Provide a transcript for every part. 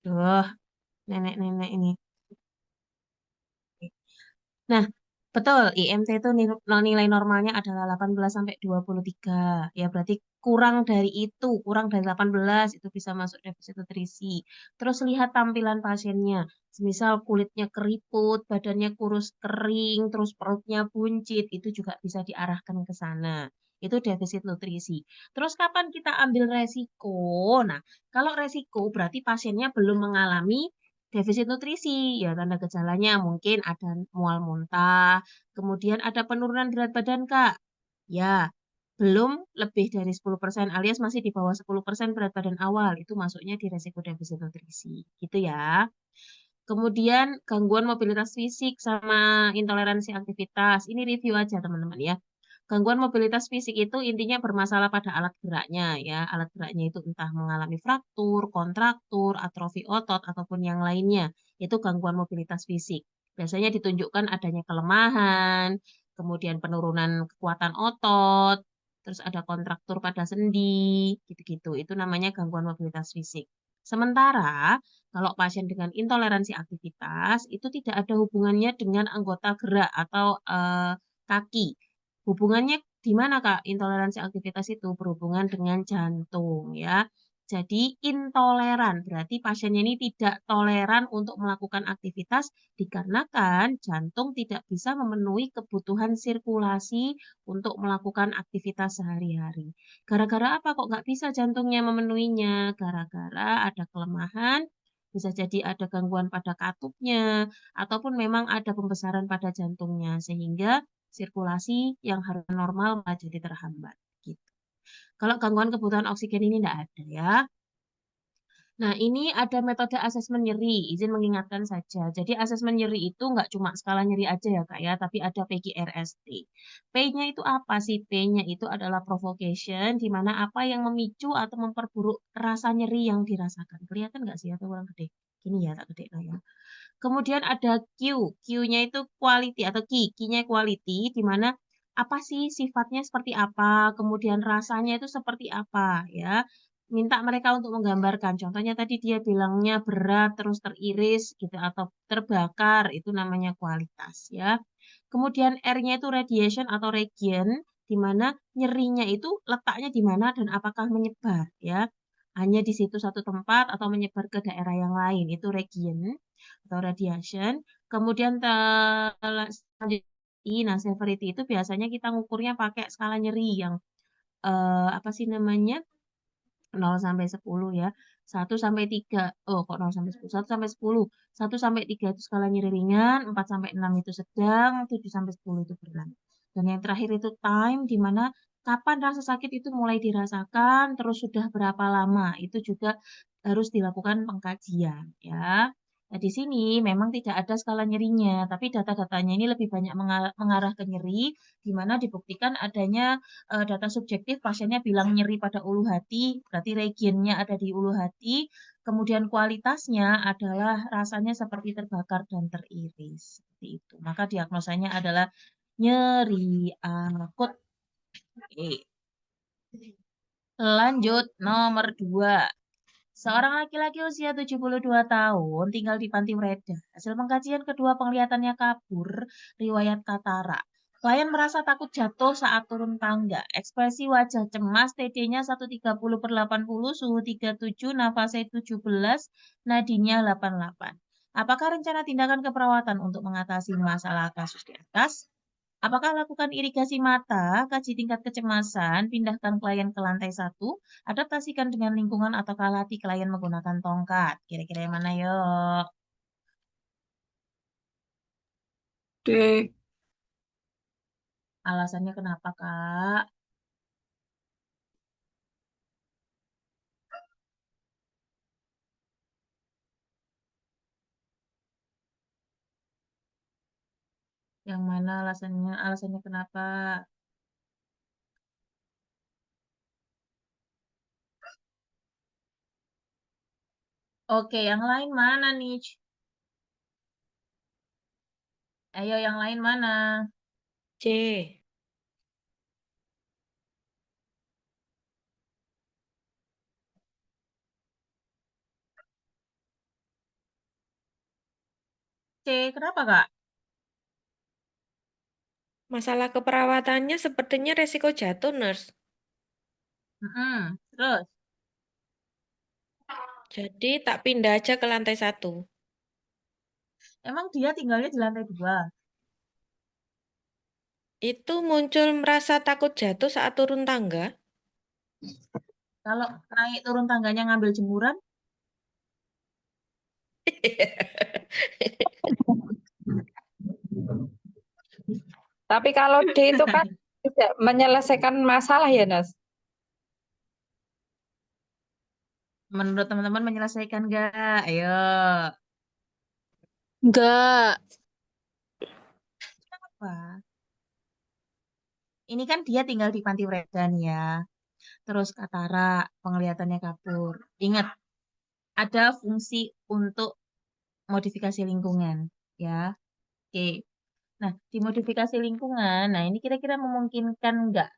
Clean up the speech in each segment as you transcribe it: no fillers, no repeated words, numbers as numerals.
Duh, nenek-nenek ini. Nah, betul, IMT itu nilai normalnya adalah 18 sampai 23. Ya, berarti kurang dari itu, kurang dari 18 itu bisa masuk defisit nutrisi. Terus lihat tampilan pasiennya. Misal kulitnya keriput, badannya kurus kering, terus perutnya buncit, itu juga bisa diarahkan ke sana. Itu defisit nutrisi. Terus kapan kita ambil resiko? Nah, kalau resiko berarti pasiennya belum mengalami defisit nutrisi, ya tanda gejalanya mungkin ada mual muntah, kemudian ada penurunan berat badan, Kak. Ya, belum lebih dari 10% alias masih di bawah 10% berat badan awal. Itu masuknya di resiko defisit nutrisi. Gitu ya. Kemudian gangguan mobilitas fisik sama intoleransi aktivitas. Ini review aja teman-teman ya. Gangguan mobilitas fisik itu intinya bermasalah pada alat geraknya ya. Alat geraknya itu entah mengalami fraktur, kontraktur, atrofi otot ataupun yang lainnya. Itu gangguan mobilitas fisik. Biasanya ditunjukkan adanya kelemahan, kemudian penurunan kekuatan otot, terus ada kontraktur pada sendi, gitu-gitu. Itu namanya gangguan mobilitas fisik. Sementara kalau pasien dengan intoleransi aktivitas itu tidak ada hubungannya dengan anggota gerak atau kaki. Hubungannya di mana, Kak? Intoleransi aktivitas itu berhubungan dengan jantung ya. Jadi intoleran berarti pasiennya ini tidak toleran untuk melakukan aktivitas dikarenakan jantung tidak bisa memenuhi kebutuhan sirkulasi untuk melakukan aktivitas sehari-hari. Gara-gara apa kok nggak bisa jantungnya memenuhinya? Gara-gara ada kelemahan, bisa jadi ada gangguan pada katupnya, ataupun memang ada pembesaran pada jantungnya, sehingga sirkulasi yang harus normal malah jadi terhambat. Gitu. Kalau gangguan kebutuhan oksigen ini tidak ada ya. Nah, ini ada metode asesmen nyeri, izin mengingatkan saja. Jadi asesmen nyeri itu nggak cuma skala nyeri aja ya Kak ya, tapi ada PGRST. P-nya itu apa sih? P-nya itu adalah provocation, di mana apa yang memicu atau memperburuk rasa nyeri yang dirasakan. Kelihatan nggak sih atau kurang gede? Gini ya, tak gede lah ya. Kemudian ada Q, Q-nya itu quality atau key, key-nya quality, di mana apa sih sifatnya seperti apa, kemudian rasanya itu seperti apa ya. Minta mereka untuk menggambarkan. Contohnya tadi dia bilangnya berat, terus teriris gitu atau terbakar, itu namanya kualitas ya. Kemudian R-nya itu radiation atau region, di mana nyerinya itu letaknya di mana dan apakah menyebar ya. Hanya di situ satu tempat atau menyebar ke daerah yang lain, itu region atau radiation. Kemudian selanjutnya, nah severity itu biasanya kita ngukurnya pakai skala nyeri yang apa sih namanya? 0 sampai 10 ya. 1 sampai 3. Oh, kok 0 sampai 10? 1 sampai 10. 1 sampai 3 itu skala nyeri ringan, 4 sampai 6 itu sedang, 7 sampai 10 itu berat. Dan yang terakhir itu time, di mana kapan rasa sakit itu mulai dirasakan, terus sudah berapa lama. Itu juga harus dilakukan pengkajian ya. Nah, di sini memang tidak ada skala nyerinya, tapi data-datanya ini lebih banyak mengarah ke nyeri, di mana dibuktikan adanya data subjektif pasiennya bilang nyeri pada ulu hati, berarti regionnya ada di ulu hati, kemudian kualitasnya adalah rasanya seperti terbakar dan teriris. Seperti itu. Maka diagnosanya adalah nyeri akut. Oke. Lanjut, nomor 2. Seorang laki-laki usia 72 tahun tinggal di Panti Breda. Hasil pengkajian kedua penglihatannya kabur, riwayat katarak. Klien merasa takut jatuh saat turun tangga. Ekspresi wajah cemas, TD-nya 130/80, suhu 37, nafasnya 17, nadinya 88. Apakah rencana tindakan keperawatan untuk mengatasi masalah kasus di atas? Apakah lakukan irigasi mata, kaji tingkat kecemasan, pindahkan klien ke lantai 1, adaptasikan dengan lingkungan atau latih klien menggunakan tongkat? Kira-kira yang mana yuk? D. Alasannya kenapa, Kak? Yang mana alasannya? Alasannya kenapa? Oke, yang lain mana nih? Ayo, yang lain mana? C. Kenapa, Kak? Masalah keperawatannya sepertinya resiko jatuh, Nurse. Terus, Jadi tak pindah aja ke lantai 1. emang dia tinggalnya di lantai 2. Itu muncul merasa takut jatuh saat turun tangga. Kalau naik turun tangganya ngambil jemuran, Tapi kalau D itu kan tidak menyelesaikan masalah ya, Nas? menurut teman-teman menyelesaikan nggak? Ayo. Enggak. Apa? Ini kan dia tinggal di panti Wedan ya. Terus Katara, penglihatannya kabur. Ingat, ada fungsi untuk modifikasi lingkungan. Ya, oke. Nah, di modifikasi lingkungan, nah ini kira-kira memungkinkan nggak?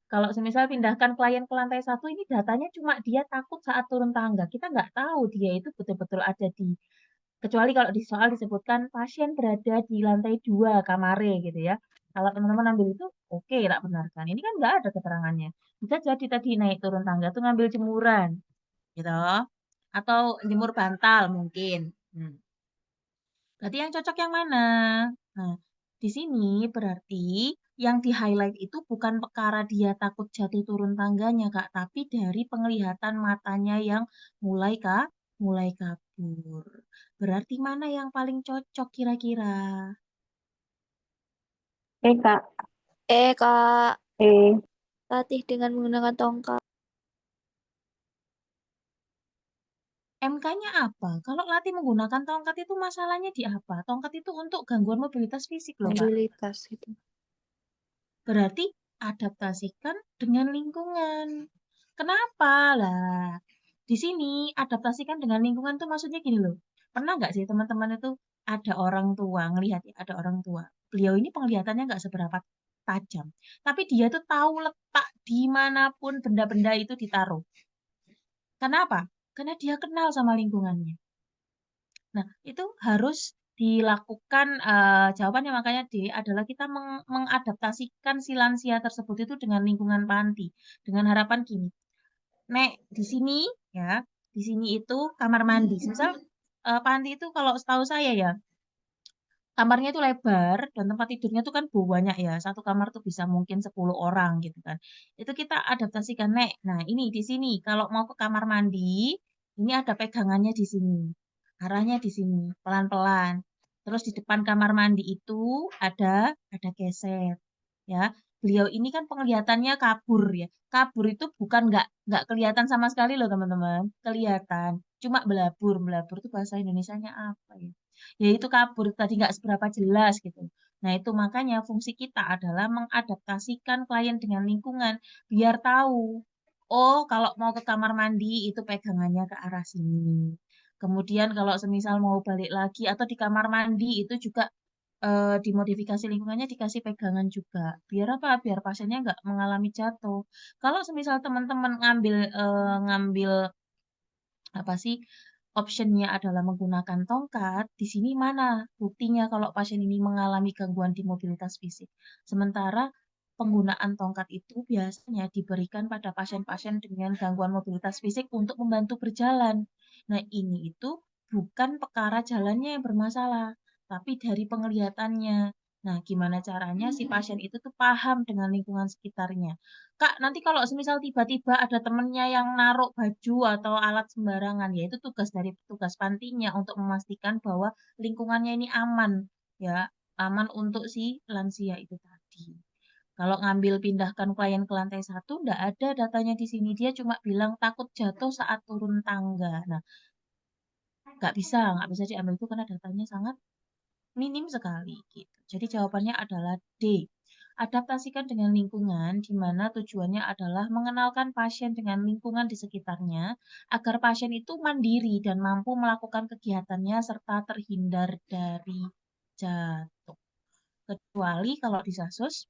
Kalau semisal pindahkan klien ke lantai 1, ini datanya cuma dia takut saat turun tangga. Kita nggak tahu dia itu betul-betul ada di, kecuali kalau di soal disebutkan pasien berada di lantai 2 kamare gitu ya. Kalau teman-teman ambil itu, oke, tak benarkan. Ini kan nggak ada keterangannya. Bisa jadi tadi naik turun tangga tuh ngambil jemuran, gitu. Atau jemur bantal mungkin. Berarti yang cocok yang mana? Nah, di sini berarti yang di-highlight itu bukan perkara dia takut jatuh turun tangganya, Kak, tapi dari penglihatan matanya yang mulai kabur. Berarti mana yang paling cocok kira-kira? Kak. Kak, Eh, latih dengan menggunakan tongkat. MK-nya apa? Kalau latih menggunakan tongkat itu masalahnya di apa? Tongkat itu untuk gangguan mobilitas fisik loh, Kak. Mobilitas itu. Berarti adaptasikan dengan lingkungan. Kenapa lah? Di sini adaptasikan dengan lingkungan tuh maksudnya gini loh. Pernah nggak sih teman-teman itu ada orang tua ngelihat ya, ada orang tua. Beliau ini penglihatannya nggak seberapa tajam, tapi dia tuh tahu letak dimanapun benda-benda itu ditaruh. Kenapa? Karena dia kenal sama lingkungannya. Nah, itu harus dilakukan jawabannya makanya D adalah kita mengadaptasikan si lansia tersebut itu dengan lingkungan panti. Dengan harapan gini, Nek, di sini ya, di sini itu kamar mandi. Misal panti itu kalau setahu saya ya, kamarnya itu lebar dan tempat tidurnya tuh kan banyak ya. Satu kamar tuh bisa mungkin 10 orang gitu kan. Itu kita adaptasikan, Nek. Nah, ini di sini kalau mau ke kamar mandi, ini ada pegangannya di sini. Arahnya di sini, pelan-pelan. Terus di depan kamar mandi itu ada geser ya. Beliau ini kan penglihatannya kabur ya. Kabur itu bukan nggak kelihatan sama sekali loh teman-teman. Kelihatan, cuma belabur. Belabur itu bahasa Indonesianya apa ya? Ya itu kabur tadi nggak seberapa jelas gitu. Nah itu makanya fungsi kita adalah mengadaptasikan klien dengan lingkungan biar tahu. Oh kalau mau ke kamar mandi itu pegangannya ke arah sini. Kemudian kalau semisal mau balik lagi atau di kamar mandi itu juga dimodifikasi lingkungannya dikasih pegangan juga. Biar apa? Biar pasiennya nggak mengalami jatuh. Kalau semisal teman-teman ngambil apa sih optionnya adalah menggunakan tongkat, di sini mana buktinya kalau pasien ini mengalami gangguan di mobilitas fisik. Sementara penggunaan tongkat itu biasanya diberikan pada pasien-pasien dengan gangguan mobilitas fisik untuk membantu berjalan. Nah, ini itu bukan perkara jalannya yang bermasalah, tapi dari penglihatannya. Nah, gimana caranya si pasien itu tuh paham dengan lingkungan sekitarnya. Kak, nanti kalau semisal tiba-tiba ada temennya yang naruh baju atau alat sembarangan, ya itu tugas dari petugas pantinya untuk memastikan bahwa lingkungannya ini aman, ya, aman untuk si lansia itu tadi. Kalau ngambil pindahkan klien ke lantai 1, nggak ada datanya di sini. Dia cuma bilang takut jatuh saat turun tangga. Nah, nggak bisa diambil itu karena datanya sangat minim sekali gitu. Jadi jawabannya adalah D. Adaptasikan dengan lingkungan, di mana tujuannya adalah mengenalkan pasien dengan lingkungan di sekitarnya, agar pasien itu mandiri dan mampu melakukan kegiatannya serta terhindar dari jatuh. Kecuali kalau di Sasus,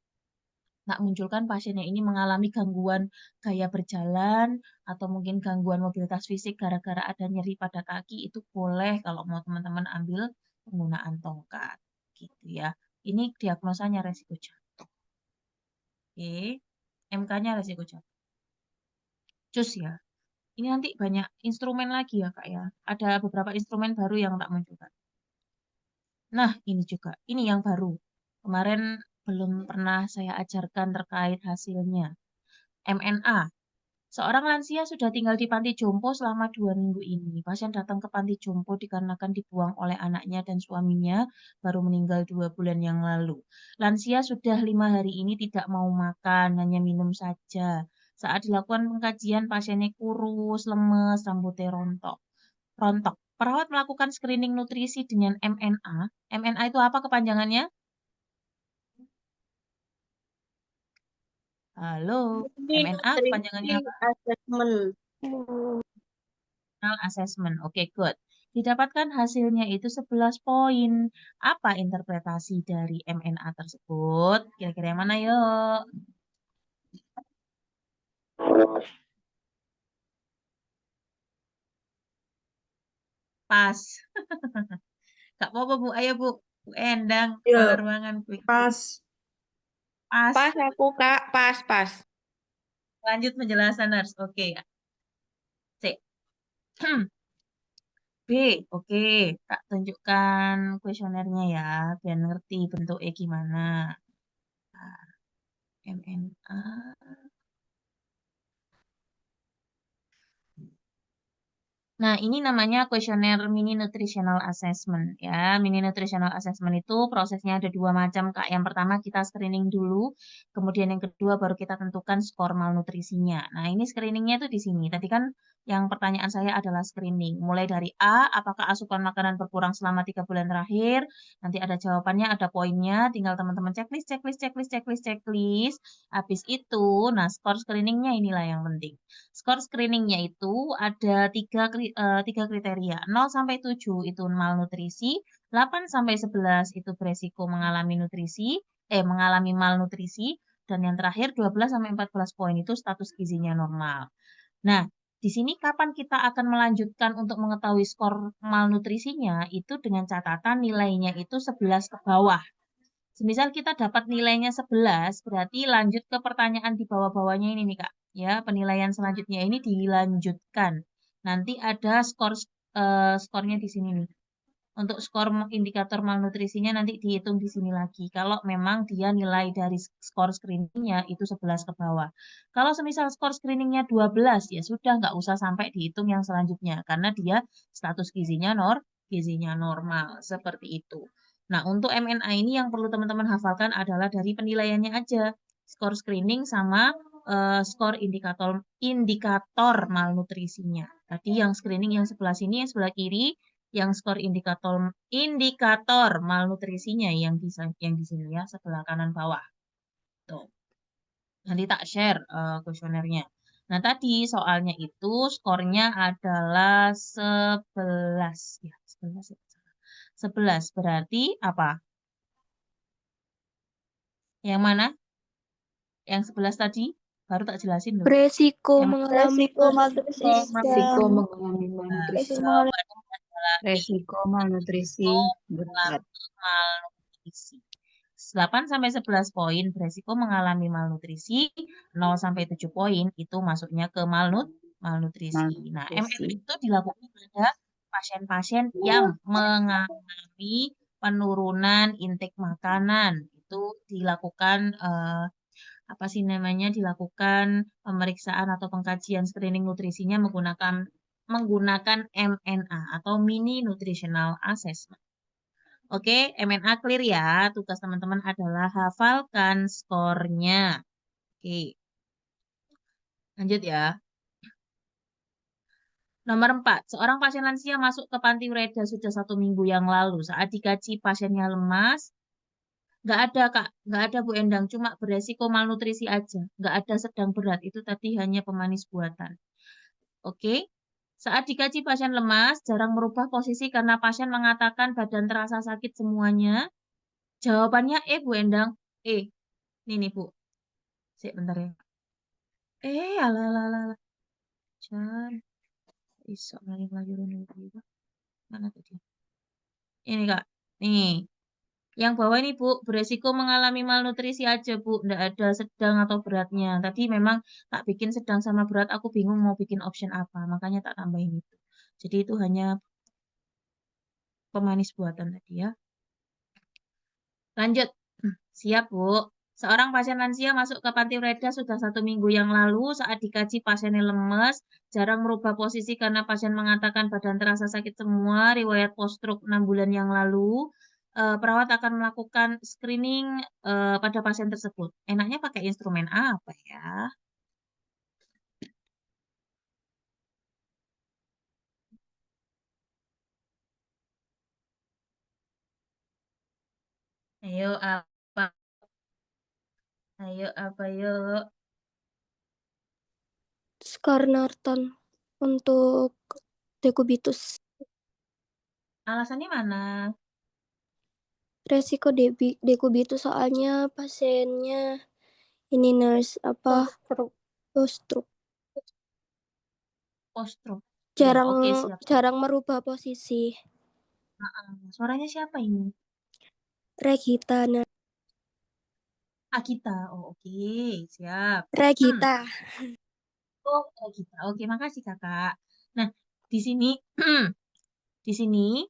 nggak munculkan pasiennya ini mengalami gangguan gaya berjalan atau mungkin gangguan mobilitas fisik gara-gara ada nyeri pada kaki, itu boleh kalau mau teman-teman ambil penggunaan tongkat. Gitu ya. Ini diagnosanya resiko jatuh. Oke. MK-nya resiko jatuh. Cus ya. Ini nanti banyak instrumen lagi ya, Kak ya. Ada beberapa instrumen baru yang tak munculkan. Nah, ini juga. Ini yang baru. Kemarin belum pernah saya ajarkan terkait hasilnya. MNA. Seorang lansia sudah tinggal di panti jompo selama 2 minggu ini. Pasien datang ke panti jompo dikarenakan dibuang oleh anaknya dan suaminya baru meninggal 2 bulan yang lalu. Lansia sudah 5 hari ini tidak mau makan, hanya minum saja. Saat dilakukan pengkajian, pasiennya kurus, lemes, rambutnya rontok. Perawat melakukan screening nutrisi dengan MNA. MNA itu apa kepanjangannya? Halo, MNA kepanjangannya apa? Assessment. Assessment. Oke, good. Didapatkan hasilnya itu 11 poin. Apa interpretasi dari MNA tersebut? Kira-kira yang mana yuk? Pas. Gak apa-apa, Bu. Ayo, Bu. Bu Endang, Yuk. keluar ruangan. Quick. Pas. Pas. Pas aku, Kak. Pas. Lanjut penjelasan, Nurse. Oke. C. B. Oke. Tak tunjukkan kuesionernya ya, biar ngerti bentuknya gimana. Nah, MNA. Nah, ini namanya kuesioner mini nutritional assessment ya. Mini nutritional assessment itu prosesnya ada 2 macam, Kak. Yang pertama kita screening dulu, kemudian yang kedua baru kita tentukan skor malnutrisinya. Nah, ini screeningnya itu di sini. Tadi kan yang pertanyaan saya adalah screening. Mulai dari A, apakah asupan makanan berkurang selama 3 bulan terakhir? Nanti ada jawabannya, ada poinnya. Tinggal teman-teman checklist. Habis itu, nah skor screeningnya inilah yang penting. Skor screeningnya itu ada 3 kriteria. 0 sampai 7 itu malnutrisi, 8 sampai 11 itu beresiko mengalami malnutrisi, dan yang terakhir 12 sampai 14 poin itu status gizinya normal. Nah, di sini kapan kita akan melanjutkan untuk mengetahui skor malnutrisinya itu dengan catatan nilainya itu 11 ke bawah. Semisal kita dapat nilainya 11, berarti lanjut ke pertanyaan di bawah-bawahnya ini nih Kak. Ya, penilaian selanjutnya ini dilanjutkan. Nanti ada skornya di sini nih. Untuk skor indikator malnutrisinya nanti dihitung di sini lagi. Kalau memang dia nilai dari skor screeningnya itu 11 ke bawah. Kalau semisal skor screeningnya 12, ya sudah nggak usah sampai dihitung yang selanjutnya. Karena dia status gizinya normal. Seperti itu. Nah, untuk MNA ini yang perlu teman-teman hafalkan adalah dari penilaiannya aja. Skor screening sama skor indikator malnutrisinya. Tadi yang screening yang sebelah sini, yang sebelah kiri, yang skor indikator malnutrisinya yang di sini ya, sebelah kanan bawah. Tuh. Nanti tak share kuesionernya. Nah, tadi soalnya itu skornya adalah 11 ya, 11 ya. 11 berarti apa? Yang mana? Yang 11 tadi baru tak jelasin loh. Beresiko Yang mengalami Resiko malnutrisi. Resiko mengalami malnutrisi. mengalami Resiko malnutrisi berat. malnutrisi. 8 sampai 11 poin beresiko mengalami malnutrisi, 0 sampai 7 poin itu masuknya ke malnutrisi. Nah, MNA itu dilakukan pada pasien-pasien yang mengalami penurunan intake makanan. Itu dilakukan dilakukan pemeriksaan atau pengkajian screening nutrisinya menggunakan MNA atau mini nutritional assessment. Oke, MNA clear ya. Tugas teman-teman adalah hafalkan skornya. Oke. Lanjut ya. Nomor 4. Seorang pasien lansia masuk ke panti Ureda sudah 1 minggu yang lalu. Saat dikaji pasiennya lemas. Nggak ada, Kak. Nggak ada, Bu Endang. Cuma beresiko malnutrisi aja. Nggak ada sedang berat. Itu tadi hanya pemanis buatan. Oke. Saat dikaji pasien lemas, jarang merubah posisi karena pasien mengatakan badan terasa sakit semuanya. Jawabannya Bu Endang. Ini nih, Bu. Bentar ya. Alah. Jangan. Iso lagi rene iki. Mana tadi? Ini, Kak. Nih, yang bawah ini Bu, beresiko mengalami malnutrisi aja Bu, nggak ada sedang atau beratnya. Tadi memang tak bikin sedang sama berat, aku bingung mau bikin option apa, makanya tak tambahin itu. Jadi itu hanya pemanis buatan tadi ya. Lanjut, siap Bu. Seorang pasien lansia masuk ke Panti Reda sudah 1 minggu yang lalu. Saat dikaji pasiennya lemes, jarang merubah posisi karena pasien mengatakan badan terasa sakit semua. Riwayat post-stroke 6 bulan yang lalu. Perawat akan melakukan screening pada pasien tersebut. Enaknya pakai instrumen apa ya? Ayo apa? Ayo apa yuk? Skor Norton untuk dekubitus. Alasannya mana? Resiko dekubitus soalnya pasiennya ini nurse apa post-stroke. Post-stroke. Ya, oke siap. Jarang merubah posisi. Suaranya siapa ini? Regita, Agita. Oh, oke, siap. Regita. Oh, Agita. Oke, makasih Kakak. Nah, di sini di sini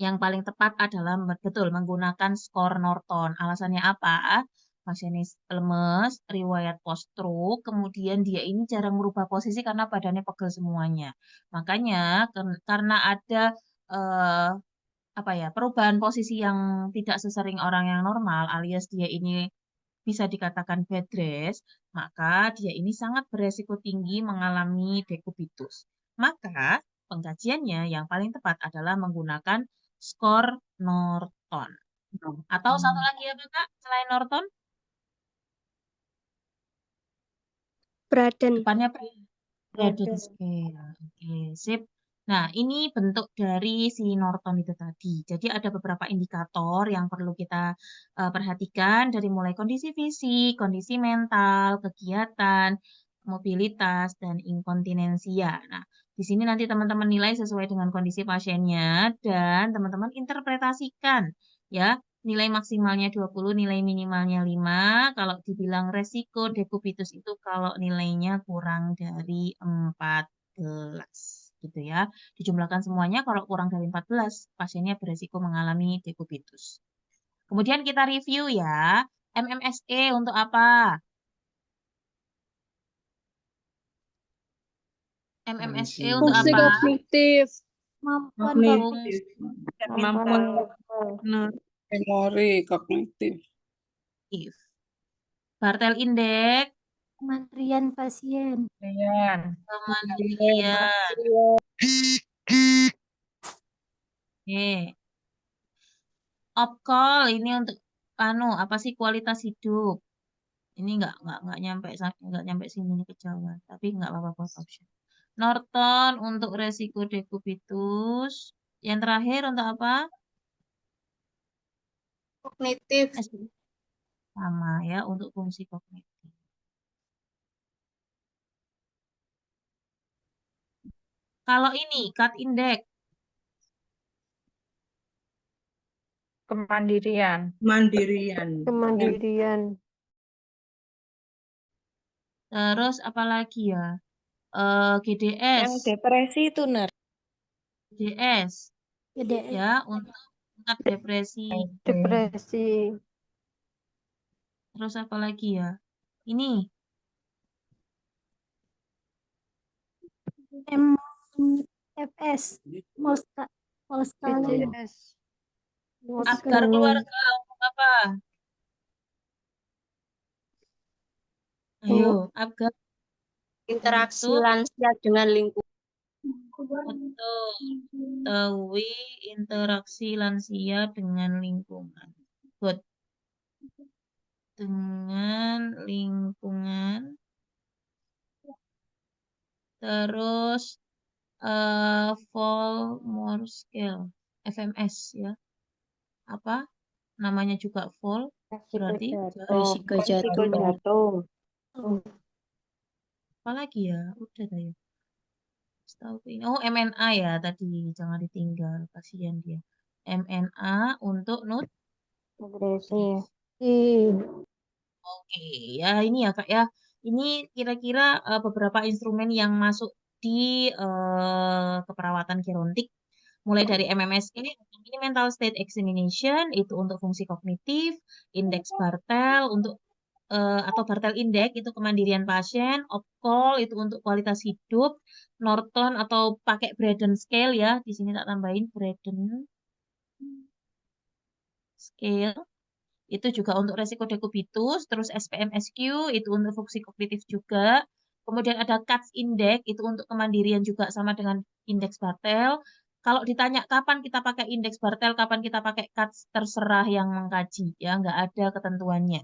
yang paling tepat adalah betul menggunakan skor Norton. Alasannya apa? Pasiennya lemes, riwayat post-stroke, kemudian dia ini jarang merubah posisi karena badannya pegel semuanya. Makanya karena ada eh, apa ya, perubahan posisi yang tidak sesering orang yang normal, alias dia ini bisa dikatakan bed rest, maka dia ini sangat beresiko tinggi mengalami dekubitus. Maka pengkajiannya yang paling tepat adalah menggunakan skor Norton. Atau satu lagi apa Kak, selain Norton? Braden. Depannya Braden scale. Oke, sip. Nah, ini bentuk dari si Norton itu tadi. Jadi ada beberapa indikator yang perlu kita perhatikan dari mulai kondisi fisik, kondisi mental, kegiatan, mobilitas, dan inkontinensia. Nah, di sini nanti teman-teman nilai sesuai dengan kondisi pasiennya dan teman-teman interpretasikan ya. Nilai maksimalnya 20, nilai minimalnya 5. Kalau dibilang resiko dekubitus itu kalau nilainya kurang dari 14 gitu ya. Dijumlahkan semuanya kalau kurang dari 14 pasiennya beresiko mengalami dekubitus. Kemudian kita review ya. MMSE untuk apa? MMSE untuk Fungsi apa? kognitif. Kemampuan memori kognitif. Bartel Index. Kemandirian pasien. Kemandirian. Oke. Opcall ini untuk apa sih kualitas hidup. Ini nggak nyampe sini nih ke Jawa, tapi nggak apa-apa buat option. Norton untuk resiko dekubitus. Yang terakhir untuk apa? Kognitif. Sama ya untuk fungsi kognitif. Kalau ini CAT index. kemandirian. Terus apa lagi ya? GDS. Yang depresi itu, Ner. GDS. GDS. Ya, untuk tingkat depresi. Terus apa lagi ya? Ini MFS. Molskali. Apgar keluarga untuk apa? Ayo, Apgar Interaksi untuk lansia dengan lingkungan. betul. Ketahui interaksi lansia dengan lingkungan. Good. Dengan lingkungan. Terus Volmore scale, FMS ya. Apa? Namanya juga vol, berarti Risiko jatuh. apa lagi ya? Udah ya. Setahu ini. Oh, MNA ya tadi, jangan ditinggal, kasihan dia. MNA untuk Nutrisi. Oke, ya ini ya Kak ya. Ini kira-kira beberapa instrumen yang masuk di keperawatan gerontik. Mulai dari MMSE, ini mental state examination, itu untuk fungsi kognitif, indeks Bartel untuk atau Bartel Index itu kemandirian pasien, OPCOL itu untuk kualitas hidup, Norton atau pakai Braden Scale ya. Di sini tak tambahin Braden Scale. Itu juga untuk resiko dekubitus, terus SPMSQ itu untuk fungsi kognitif juga. Kemudian ada CATS Index itu untuk kemandirian juga sama dengan indeks Bartel. Kalau ditanya kapan kita pakai indeks Bartel, kapan kita pakai CATS, terserah yang mengkaji ya, nggak ada ketentuannya.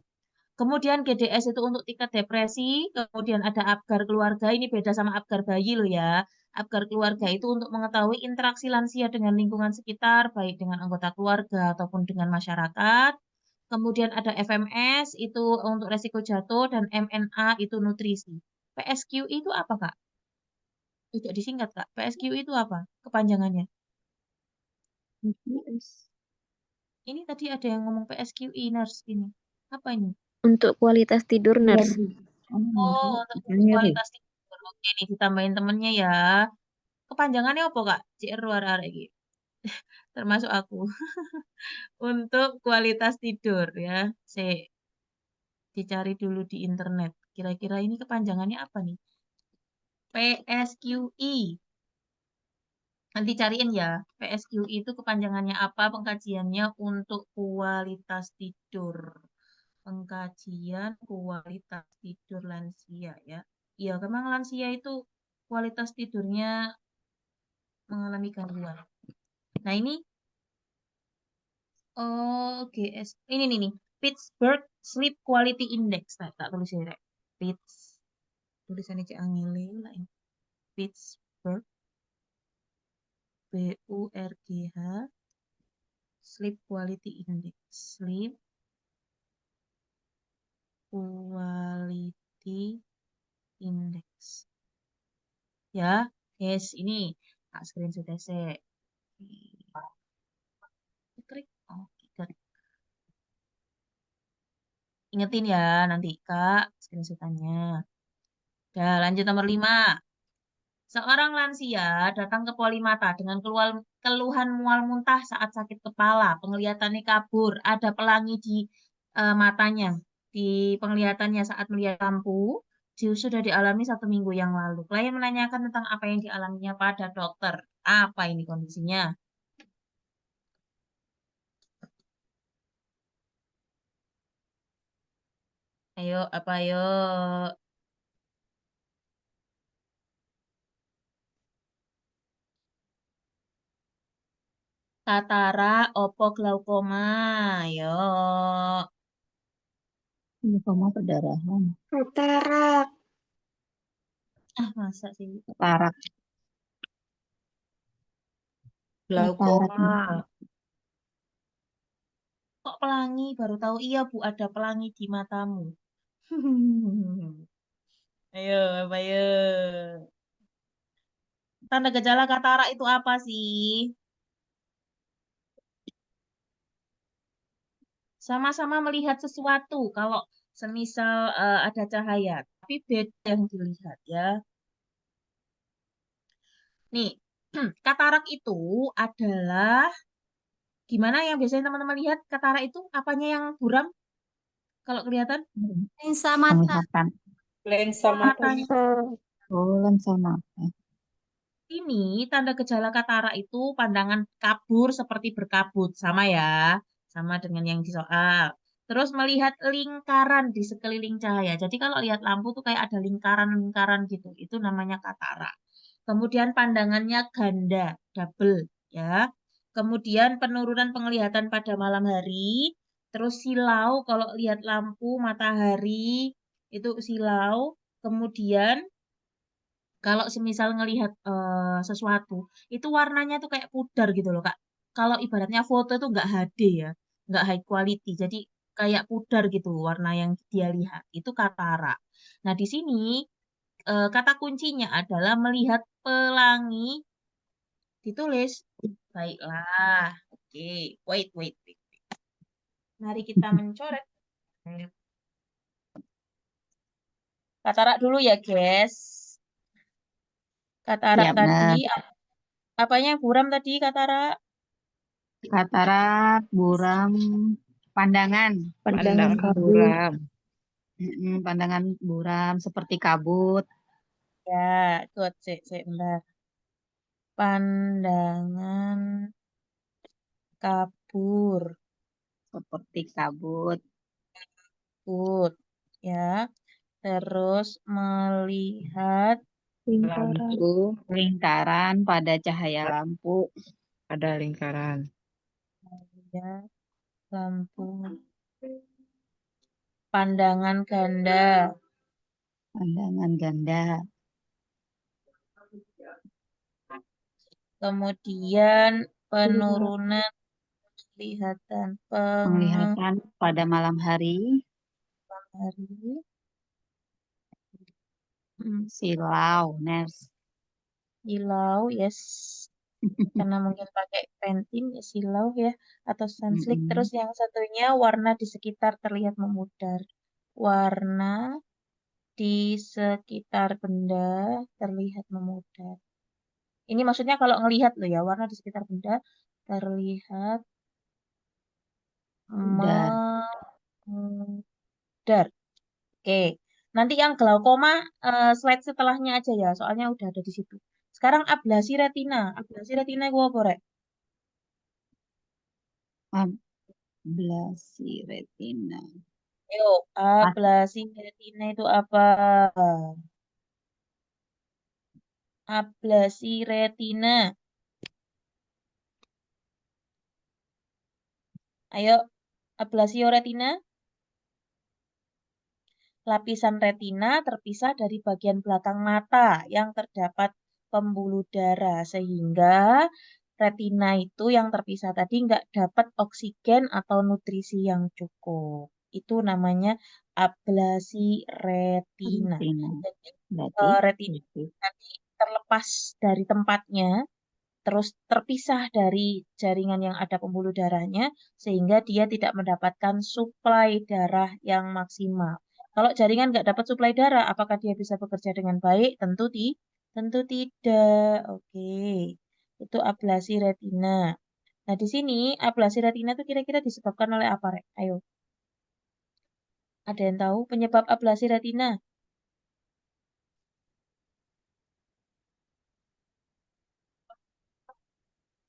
Kemudian GDS itu untuk tingkat depresi, kemudian ada Apgar keluarga, ini beda sama Apgar bayi loh ya. Apgar keluarga itu untuk mengetahui interaksi lansia dengan lingkungan sekitar, baik dengan anggota keluarga ataupun dengan masyarakat. Kemudian ada FMS itu untuk resiko jatuh dan MNA itu nutrisi. PSQ itu apa, Kak? Tidak disingkat, Kak. PSQ itu apa? Kepanjangannya. Ini tadi ada yang ngomong PSQI nurse ini. Apa ini? Untuk kualitas tidur nurse. Oh, untuk kualitas tidur. Oke nih, ditambahin temennya ya. Kepanjangannya apa, Kak? CR arek iki. Termasuk aku. Untuk kualitas tidur ya. Dicari dulu di internet. Kira-kira ini kepanjangannya apa nih? PSQI. Nanti cariin ya. PSQI itu kepanjangannya apa? Pengkajiannya untuk kualitas tidur. Pengkajian kualitas tidur lansia ya. Iya, memang lansia itu kualitas tidurnya mengalami gangguan. Nah, ini GS. Ini nih. Pittsburgh Sleep Quality Index. Nah, tak tulis ini, Rek. Tulisannya cek angele lah ini. Pittsburgh BURGH Sleep Quality Index. Sleep Quality Index. Ya, guys, ini tak screenshot saya. Klik. Oke, good. Ingetin ya nanti Kak screenshotannya. Udah, lanjut nomor 5. Seorang lansia datang ke Polimata dengan keluhan mual muntah saat sakit kepala, penglihatannya kabur, ada pelangi di matanya, di penglihatannya saat melihat lampu. Sudah dialami 1 minggu yang lalu. Klien menanyakan tentang apa yang dialaminya pada dokter. Apa ini kondisinya? Ayo, apa ayo? Katara, opo glaukoma. Ayo. Glaukoma perdarahan. Katarak. Ah, masa sih? Katarak. Glaukoma. Kok pelangi? Baru tahu iya Bu, ada pelangi di matamu. Ayo, apa ayo? Tanda gejala katarak itu apa sih? Sama-sama melihat sesuatu kalau semisal ada cahaya, tapi beda yang dilihat ya. Nih, katarak itu adalah gimana yang biasanya teman-teman lihat katarak itu apanya yang buram kalau kelihatan? Lensa mata. Penglihatan. Lensa mata. Matanya. Oh, lensa mata. Ini tanda gejala katarak itu pandangan kabur seperti berkabut. Sama ya, sama dengan yang di soal. Terus melihat lingkaran di sekeliling cahaya. Jadi kalau lihat lampu tuh kayak ada lingkaran-lingkaran gitu. Itu namanya katarak. Kemudian pandangannya ganda, double ya. Kemudian penurunan penglihatan pada malam hari. Terus silau kalau lihat lampu matahari itu silau. Kemudian kalau semisal ngelihat sesuatu, itu warnanya tuh kayak pudar gitu loh, Kak. Kalau ibaratnya foto itu nggak HD ya, nggak high quality. Jadi kayak pudar gitu warna yang dia lihat. Itu katara. Nah, di sini kata kuncinya adalah melihat pelangi ditulis. Baiklah. Oke, wait. Mari kita mencoret. Katarak dulu ya, guys. Katarak Ya, tadi, benar. apanya buram tadi, katarak? Katarak, buram, pandangan. Pandangan kabur. buram. Pandangan buram seperti kabut. Ya, good. Sik, bentar. Pandangan kabur. Seperti kabut. Good. Ya. Terus melihat Lingkaran. Lampu Lingkaran pada cahaya lampu. ada lingkaran. ya, lampu. Pandangan ganda. Pandangan ganda. Kemudian penurunan penglihatan Penglihatan pada malam hari. hari. Silau, ners. Silau, yes. Karena mungkin pakai Pantene, ya silau ya. Atau sunslick. Terus yang satunya warna di sekitar terlihat memudar. Warna di sekitar benda terlihat memudar. Ini maksudnya kalau ngelihat loh ya, warna di sekitar benda terlihat Mudar. memudar. Oke, nanti yang glaukoma slide setelahnya aja ya, soalnya udah ada di situ. Sekarang ablasi retina. Ablasi retina gue apa, Rek? Ablasi retina. Yuk, ablasi retina itu apa? Ablasi retina. Ayo, ablasio retina. Lapisan retina terpisah dari bagian belakang mata yang terdapat pembuluh darah. Sehingga retina itu yang terpisah tadi nggak dapat oksigen atau nutrisi yang cukup. Itu namanya ablasi retina. Retina. Jadi Berarti retina tadi terlepas dari tempatnya, terus terpisah dari jaringan yang ada pembuluh darahnya, sehingga dia tidak mendapatkan suplai darah yang maksimal. Kalau jaringan nggak dapat suplai darah, apakah dia bisa bekerja dengan baik? Tentu tidak. Oke, itu ablasi retina. Nah, di sini ablasi retina itu kira-kira disebabkan oleh apa, Rek? Ayo, ada yang tahu penyebab ablasi retina?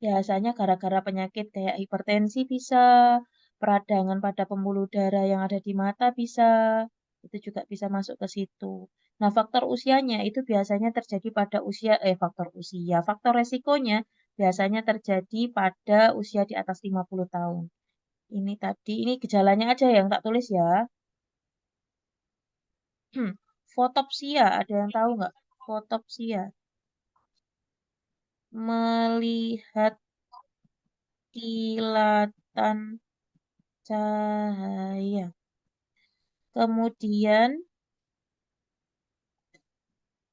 Biasanya gara-gara penyakit kayak hipertensi bisa, peradangan pada pembuluh darah yang ada di mata bisa, itu juga bisa masuk ke situ. Nah, faktor usianya itu biasanya terjadi pada faktor resikonya biasanya terjadi pada usia di atas 50 tahun. Ini gejalanya aja yang tak tulis ya. Fotopsia, ada yang tahu nggak? Fotopsia. Melihat kilatan cahaya. Kemudian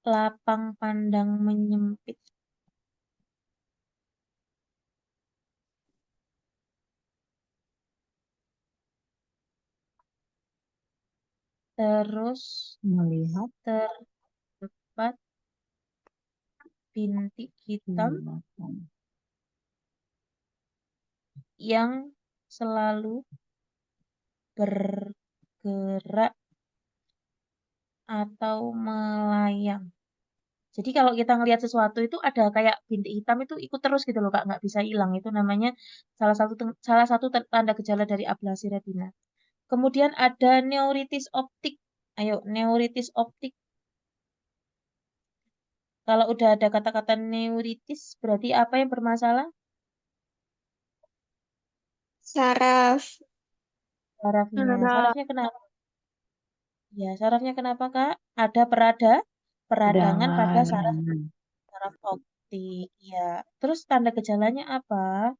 lapang pandang menyempit. Terus melihat terdapat bintik hitam kilatan. yang selalu bergerak atau melayang. Jadi kalau kita ngelihat sesuatu itu ada kayak bintik hitam itu ikut terus gitu loh Kak, nggak bisa hilang. Itu namanya salah satu tanda gejala dari ablasi retina. Kemudian ada neuritis optik. Ayo, neuritis optik. Kalau udah ada kata-kata neuritis, berarti apa yang bermasalah? Saraf. Sarafnya. Sarafnya kenapa? Ya, sarafnya kenapa, Kak? Ada peradangan pada saraf Peradangan. optik. Ya. Terus tanda gejalanya apa?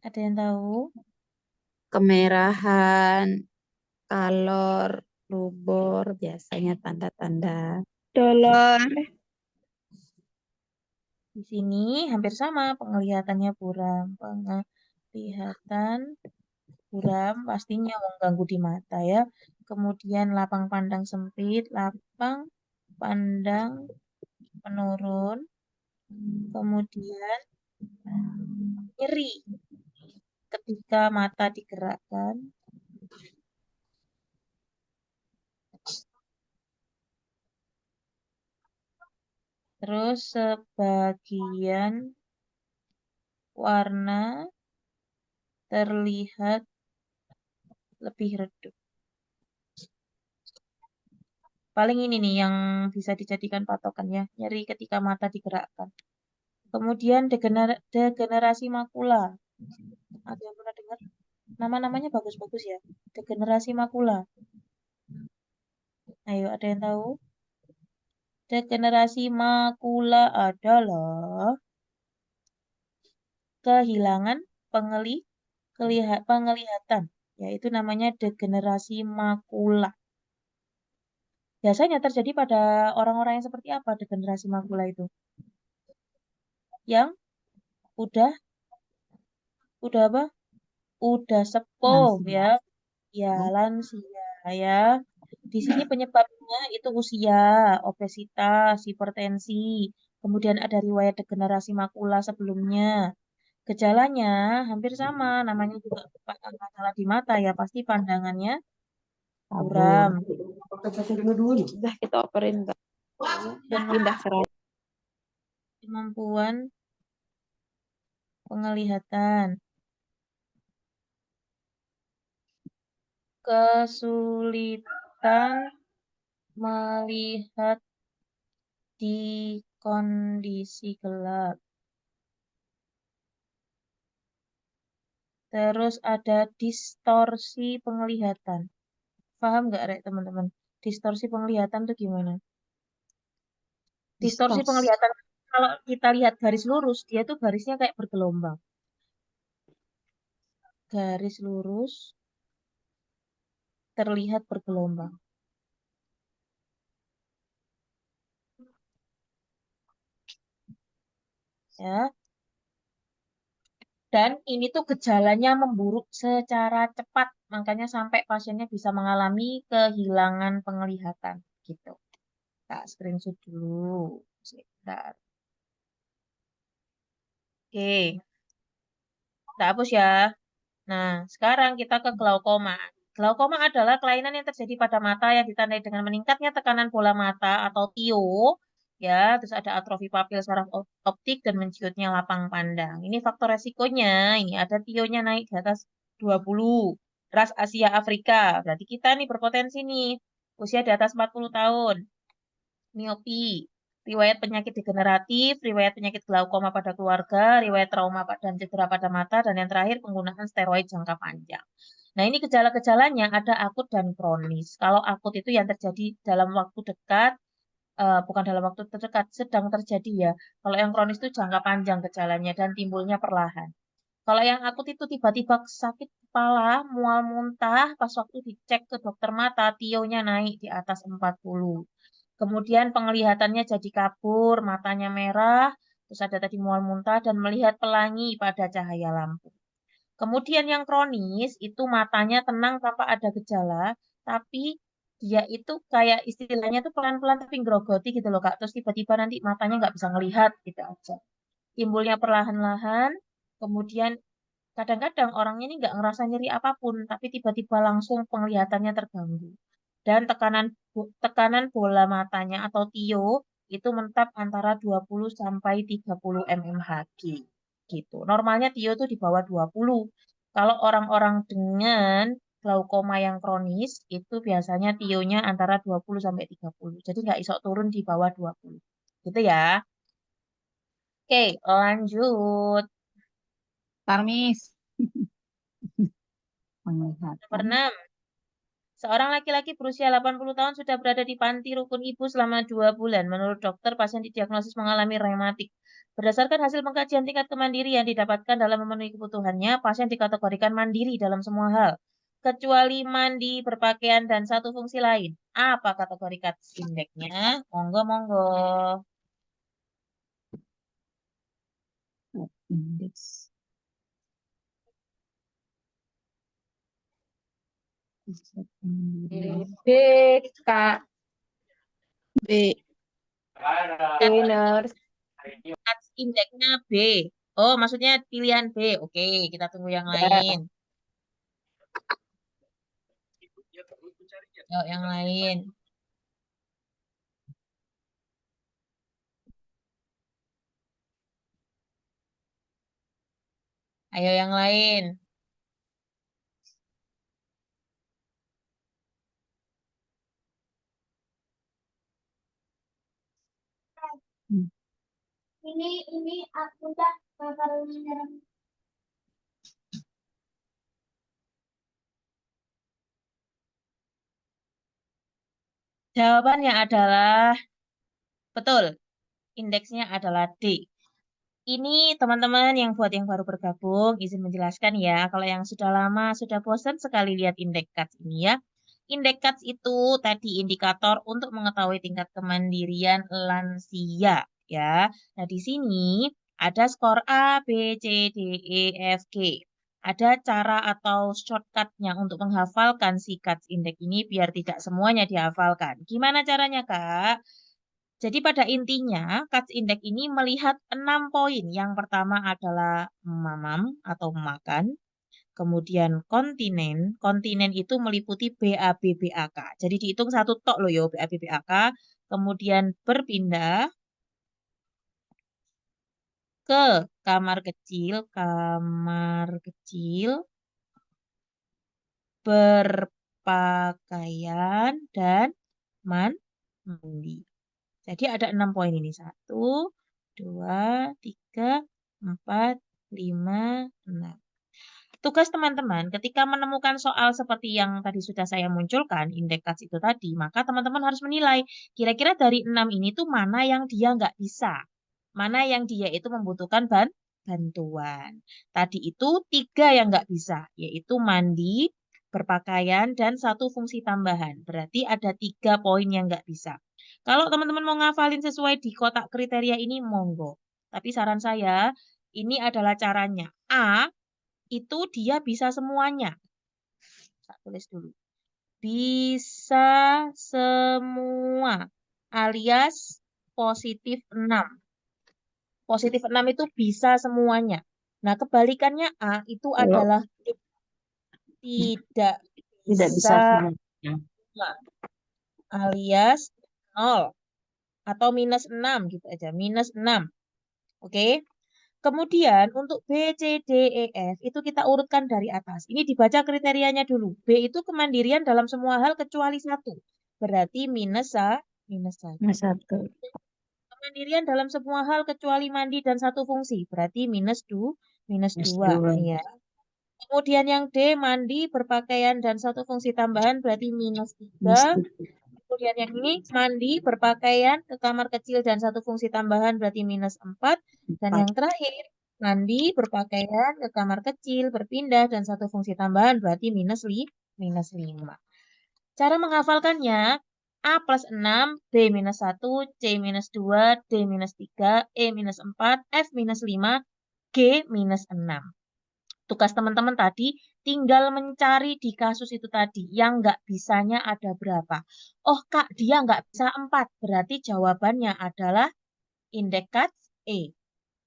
Ada yang tahu? Kemerahan, kalor, rubor, biasanya tanda-tanda. Dolor. Di sini hampir sama penglihatannya buram. penglihatan, buram, pastinya mengganggu di mata ya. Kemudian lapang pandang sempit, lapang pandang menurun, kemudian nyeri ketika mata digerakkan, terus sebagian warna terlihat lebih redup. Paling ini nih yang bisa dijadikan patokan ya, nyeri ketika mata digerakkan. Kemudian degenerasi makula. Ada yang pernah dengar? Nama-namanya bagus-bagus ya. Degenerasi makula. Ayo, ada yang tahu? Degenerasi makula adalah kehilangan penglihatan, yaitu namanya degenerasi makula. Biasanya terjadi pada orang-orang yang seperti apa degenerasi makula itu? Yang udah apa? Udah sepuh ya, lansia ya. Di sini penyebabnya itu usia, obesitas, hipertensi, kemudian ada riwayat degenerasi makula sebelumnya. Gejalanya hampir sama, namanya juga masalah di mata ya, pasti pandangannya buram. Udah kita operin Kak. Dan Pindah serat. kemampuan penglihatan, kesulitan melihat di kondisi gelap. Terus ada distorsi penglihatan. Paham nggak, Rek, teman-teman? Distorsi penglihatan tuh gimana? Distorsi penglihatan, kalau kita lihat garis lurus, dia tuh garisnya kayak bergelombang. Garis lurus terlihat bergelombang. Ya. Dan ini tuh gejalanya memburuk secara cepat, makanya sampai pasiennya bisa mengalami kehilangan penglihatan gitu. Tak screenshot dulu. Sebentar. Oke. Tak hapus ya. Nah, sekarang kita ke glaukoma. Glaukoma adalah kelainan yang terjadi pada mata yang ditandai dengan meningkatnya tekanan bola mata atau TIO, ya, terus ada atrofi papil saraf optik dan menciutnya lapang pandang. Ini faktor resikonya, ini ada TIO-nya naik di atas 20, ras Asia Afrika. Berarti kita nih berpotensi nih, usia di atas 40 tahun, miopi, riwayat penyakit degeneratif, riwayat penyakit glaukoma pada keluarga, riwayat trauma dan cedera pada mata, dan yang terakhir penggunaan steroid jangka panjang. Nah, ini gejala-gejalanya ada akut dan kronis. Kalau akut itu yang terjadi dalam waktu dekat, bukan dalam waktu terdekat, sedang terjadi ya. Kalau yang kronis itu jangka panjang gejalanya dan timbulnya perlahan. Kalau yang akut itu tiba-tiba sakit kepala, mual muntah, pas waktu dicek ke dokter mata, TIO-nya naik di atas 40. Kemudian penglihatannya jadi kabur, matanya merah, terus ada tadi mual muntah dan melihat pelangi pada cahaya lampu. Kemudian yang kronis itu matanya tenang tanpa ada gejala, tapi dia itu kayak istilahnya tuh pelan-pelan tapi grogoti gitu loh Kak. Terus tiba-tiba nanti matanya nggak bisa ngelihat gitu aja. Timbulnya perlahan-lahan, kemudian kadang-kadang orangnya ini nggak ngerasa nyeri apapun, tapi tiba-tiba langsung penglihatannya terganggu. Dan tekanan bola matanya atau TIO itu menetap antara 20 sampai 30 mmHg gitu. Normalnya TIO itu di bawah 20. Kalau orang-orang dengan glaukoma yang kronis itu biasanya TIO-nya antara 20 sampai 30. Jadi nggak isok turun di bawah 20. Gitu ya. Oke, lanjut. Tarmis. Nomor Penglihatan. 6. Seorang laki-laki berusia 80 tahun sudah berada di panti rukun ibu selama 2 bulan. Menurut dokter, pasien didiagnosis mengalami rematik. Berdasarkan hasil pengkajian tingkat kemandirian yang didapatkan dalam memenuhi kebutuhannya, pasien dikategorikan mandiri dalam semua hal, kecuali mandi, berpakaian, dan satu fungsi lain. Apa kategori KATS indeksnya? Monggo. Indeks. B, Kak. B. Winners. Cuts indeksnya B. Oh, maksudnya pilihan B. Oke, kita tunggu yang Ya. lain. Yuk, yang lain. Ayo yang lain. Ini aku udah bakal nyerang. Jawabannya adalah betul. Indeksnya adalah D. Ini teman-teman yang buat yang baru bergabung, izin menjelaskan ya. Kalau yang sudah lama, sudah bosan sekali lihat indeks cuts ini ya. Indeks cuts itu tadi indikator untuk mengetahui tingkat kemandirian lansia ya. Nah, di sini ada skor A, B, C, D, E, F, G. Ada cara atau shortcutnya untuk menghafalkan si cuts indeks ini biar tidak semuanya dihafalkan. Gimana caranya, Kak? Jadi pada intinya, cuts index ini melihat 6 poin. Yang pertama adalah mamam atau makan. Kemudian kontinen. Kontinen itu meliputi BAB, BAK. Jadi dihitung satu tok loh yo, BAB, BAK. Kemudian berpindah ke kamar kecil, berpakaian, dan mandi. Jadi ada 6 poin ini. 1, 2, 3, 4, 5, 6. Tugas teman-teman ketika menemukan soal seperti yang tadi sudah saya munculkan, indeks cuts itu tadi, maka teman-teman harus menilai kira-kira dari 6 ini tuh mana yang dia nggak bisa. Mana yang dia itu membutuhkan bantuan. Tadi itu 3 yang nggak bisa, yaitu mandi, berpakaian, dan 1 fungsi tambahan. Berarti ada 3 poin yang nggak bisa. Kalau teman-teman mau ngafalin sesuai di kotak kriteria ini, monggo. Tapi saran saya, ini adalah caranya. A, itu dia bisa semuanya. Saya tulis dulu. Bisa semua, alias positif 6. Positif 6 itu bisa semuanya. Nah, kebalikannya A itu adalah tidak Tidak bisa bisa semuanya. semua, alias 0 atau minus 6 gitu aja, minus 6. Oke. Kemudian untuk B, C, D, E, F itu kita urutkan dari atas. Ini dibaca kriterianya dulu. B itu kemandirian dalam semua hal kecuali 1. Berarti minus 1. Nah, 1. Kemandirian dalam semua hal kecuali mandi dan 1 fungsi. Berarti minus 2. Minus 2. 2. Ya. Kemudian yang D, mandi, berpakaian, dan 1 fungsi tambahan berarti minus 3. Kemudian yang ini, mandi, berpakaian, ke kamar kecil, dan 1 fungsi tambahan berarti minus 4. Dan yang terakhir, mandi, berpakaian, ke kamar kecil, berpindah, dan 1 fungsi tambahan berarti minus 5. Cara menghafalkannya, A plus 6, B minus 1, C minus 2, D minus 3, E minus 4, F minus 5, G minus 6. Tugas teman-teman tadi tinggal mencari di kasus itu tadi. Yang nggak bisanya ada berapa. Oh Kak, dia nggak bisa 4. Berarti jawabannya adalah indeks cuts E.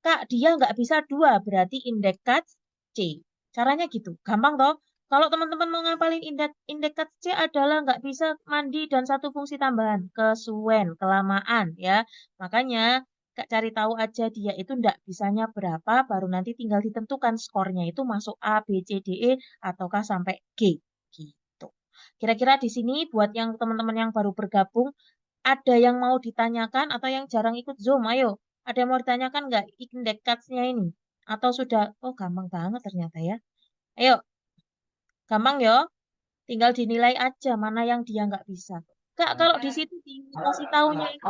Kak, dia nggak bisa 2. Berarti indeks cuts C. Caranya gitu. Gampang toh? Kalau teman-teman mau ngapalin indeks cuts C adalah nggak bisa mandi dan 1 fungsi tambahan. Kesuwen, kelamaan ya. Makanya Kak cari tahu aja dia itu nggak bisanya berapa, baru nanti tinggal ditentukan skornya itu masuk A, B, C, D, E, ataukah sampai G. Gitu. Kira-kira di sini buat yang teman-teman yang baru bergabung, ada yang mau ditanyakan atau yang jarang ikut Zoom? Ayo, ada yang mau ditanyakan nggak indeks cuts-nya ini? Atau sudah, oh gampang banget ternyata ya. Ayo, gampang ya. Tinggal dinilai aja mana yang dia nggak bisa. Kak, kalau di situ dikasih tahunya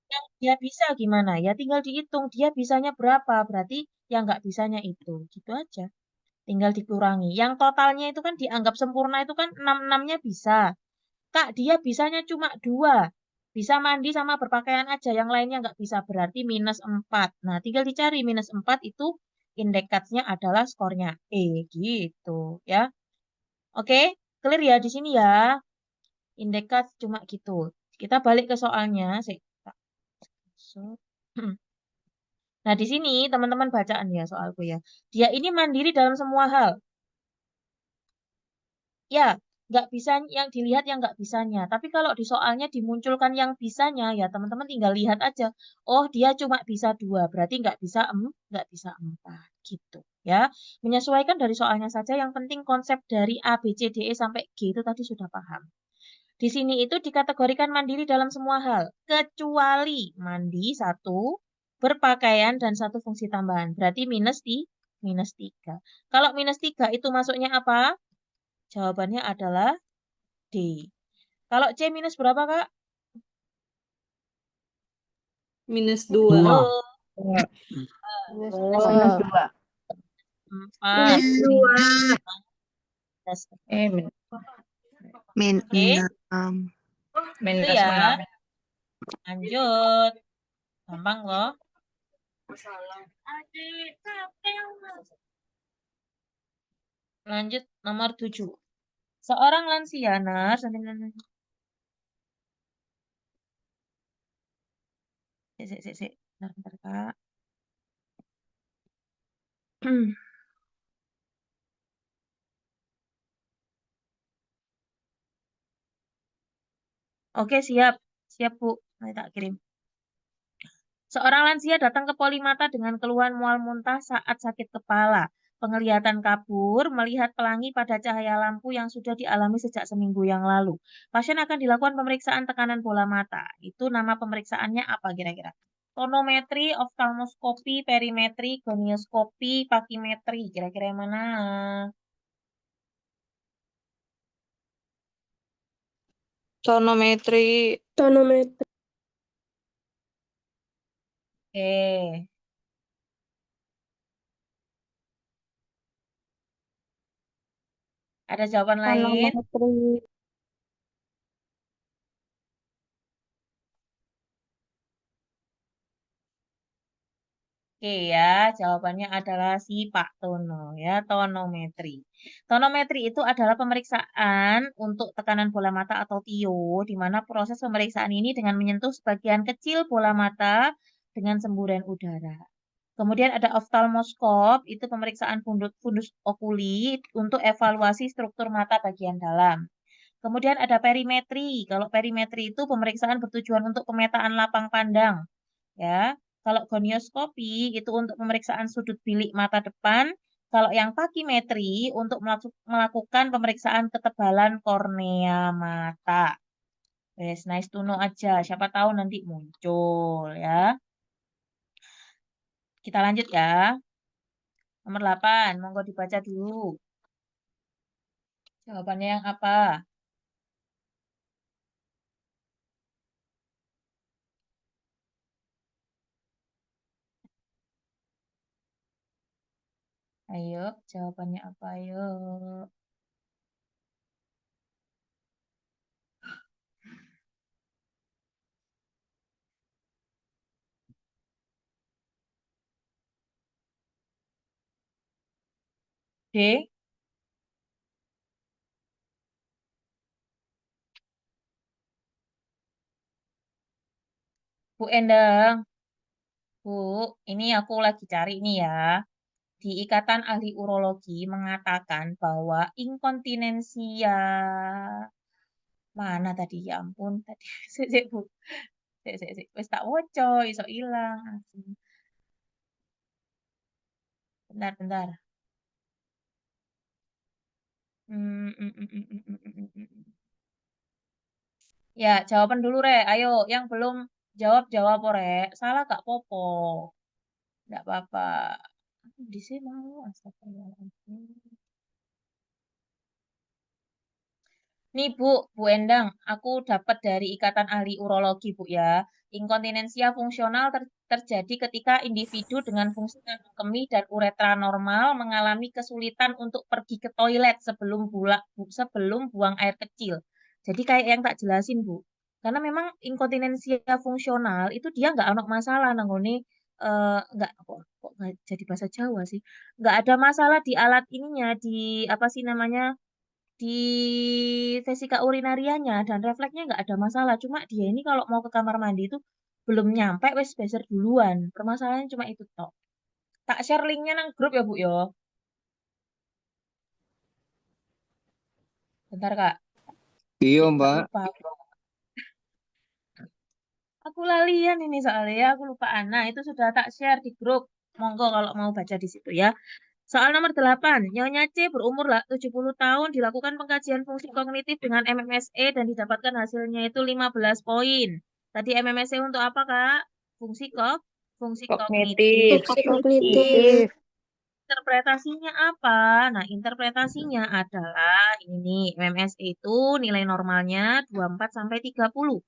yang dia bisa gimana? Ya tinggal dihitung dia bisanya berapa. Berarti yang nggak bisanya itu. Gitu aja. Tinggal dikurangi. Yang totalnya itu kan dianggap sempurna itu kan 6-6-nya bisa. Kak, dia bisanya cuma 2. Bisa mandi sama berpakaian aja. Yang lainnya nggak bisa. Berarti minus 4. Nah, tinggal dicari minus 4 itu indeks cuts-nya adalah skornya E. Gitu ya. Oke, Clear ya di sini ya. Indeka cuma gitu. Kita balik ke soalnya. Nah, di sini teman-teman bacaan ya soalku ya. Dia ini mandiri dalam semua hal. Ya, nggak bisa yang dilihat yang nggak bisanya. Tapi kalau di soalnya dimunculkan yang bisanya, ya teman-teman tinggal lihat aja. Oh, dia cuma bisa 2, berarti nggak bisa 4 gitu ya. Menyesuaikan dari soalnya saja. Yang penting konsep dari A, B, C, D, E sampai G itu tadi sudah paham. Di sini itu dikategorikan mandiri dalam semua hal, kecuali mandi 1, berpakaian dan 1 fungsi tambahan. Berarti minus 3. Kalau minus 3 itu masuknya apa? Jawabannya adalah D. Kalau C minus berapa, Kak? -2. Halo? Minus 2. 4. Min Oke, 6. itu Minus ya. 6. Lanjut. Gampang loh. Lanjut nomor 7. Seorang lansia, Nas. Sik. Bentar, Kak. Oke, siap. Siap, Bu. Nanti tak kirim. Seorang lansia datang ke polimata dengan keluhan mual muntah saat sakit kepala. Penglihatan kabur, melihat pelangi pada cahaya lampu yang sudah dialami sejak seminggu yang lalu. Pasien akan dilakukan pemeriksaan tekanan bola mata. Itu nama pemeriksaannya apa kira-kira? Tonometri, oftalmoskopi, perimetri, gonioskopi, pakimetri. Kira-kira yang mana? Tonometri. Oke. Ada jawaban lain? Oke ya, jawabannya adalah si Pak Tono ya, tonometri. Tonometri itu adalah pemeriksaan untuk tekanan bola mata atau TIO, di mana proses pemeriksaan ini dengan menyentuh sebagian kecil bola mata dengan semburan udara. Kemudian ada oftalmoskop, itu pemeriksaan fundus okuli untuk evaluasi struktur mata bagian dalam. Kemudian ada perimetri. Kalau perimetri itu pemeriksaan bertujuan untuk pemetaan lapang pandang. Ya, kalau gonioskopi itu untuk pemeriksaan sudut bilik mata depan. Kalau yang pakimetri untuk melakukan pemeriksaan ketebalan kornea mata. Wes, nice to know aja. Siapa tahu nanti muncul ya. Kita lanjut ya. Nomor 8, monggo dibaca dulu. Jawabannya yang apa? Ayo, jawabannya apa? Ayo. D. Bu Endang. Bu, ini aku lagi cari nih ya. Di Ikatan Ahli Urologi mengatakan bahwa inkontinensia mana tadi ya ampun tadi sik Bu. Sik. Wis tak woco iso ilang. Bentar. Ya, jawaban dulu Re. Ayo, yang belum jawab Re. Salah gak popo. Enggak apa-apa. Di sini mau astagfirullahaladzim. Nih Bu Endang, aku dapat dari Ikatan Ahli Urologi Bu ya. Inkontinensia fungsional terjadi ketika individu dengan fungsi kandung kemih dan uretra normal mengalami kesulitan untuk pergi ke toilet sebelum buang air kecil. Jadi kayak yang tak jelasin Bu. Karena memang inkontinensia fungsional itu dia nggak ada masalah nanggone nggak kok nggak jadi bahasa Jawa sih. Nggak ada masalah di alat ininya di apa sih namanya di vesika urinarianya dan refleksnya nggak ada masalah. Cuma dia ini kalau mau ke kamar mandi itu belum nyampe wes beser duluan. Permasalahannya cuma itu toh. Tak share linknya nang grup ya Bu yo. Bentar Kak. Iya, Tak Mbak. lupa. Aku lalian ini soalnya ya, aku lupa Ana. Itu sudah tak share di grup. Monggo kalau mau baca di situ ya. Soal nomor 8, Nyonya C berumur 70 tahun, dilakukan pengkajian fungsi kognitif dengan MMSE dan didapatkan hasilnya itu 15 poin. Tadi MMSE untuk apa, Kak? Fungsi Kognitif. kognitif. Fungsi kognitif. Interpretasinya apa? Nah, interpretasinya adalah ini nih, MMSE itu nilai normalnya 24 sampai 30.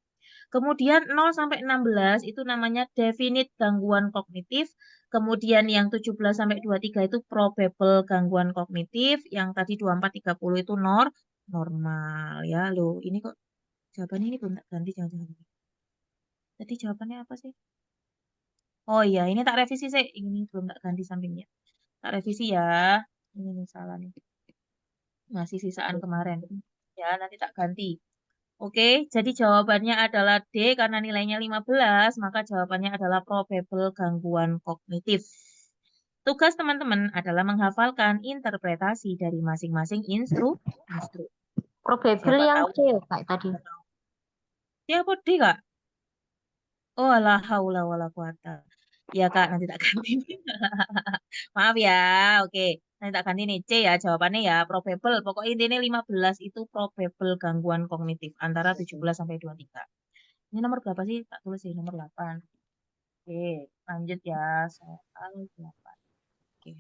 Kemudian 0 sampai 16 itu namanya definite gangguan kognitif. Kemudian yang 17 sampai 23 itu probable gangguan kognitif. Yang tadi 24 30 itu normal ya. Loh, ini kok jawabannya ini belum tak ganti jangan-jangan. Tadi jawabannya apa sih? Oh iya, ini tak revisi sih. Ini belum tak ganti sampingnya. Tak revisi ya. Ini nih salah nih. Masih sisaan kemarin. Ya, nanti tak ganti. Oke, jadi jawabannya adalah D karena nilainya 15, maka jawabannya adalah probable gangguan kognitif. Tugas teman-teman adalah menghafalkan interpretasi dari masing-masing instru. Probable Siapa yang tahu? C kayak tadi. Siapa D, Kak? Oh, la haula wala quwata. Ya, Kak, nanti tak ganti. Maaf ya, oke. Nanti tak ganti nih C ya, jawabannya ya probable. Pokoknya intinya 15 itu probable gangguan kognitif antara 17 sampai 23. Ini nomor berapa sih? Tak tulis sih, nomor 8. Oke, lanjut ya. Soal 8. Oke.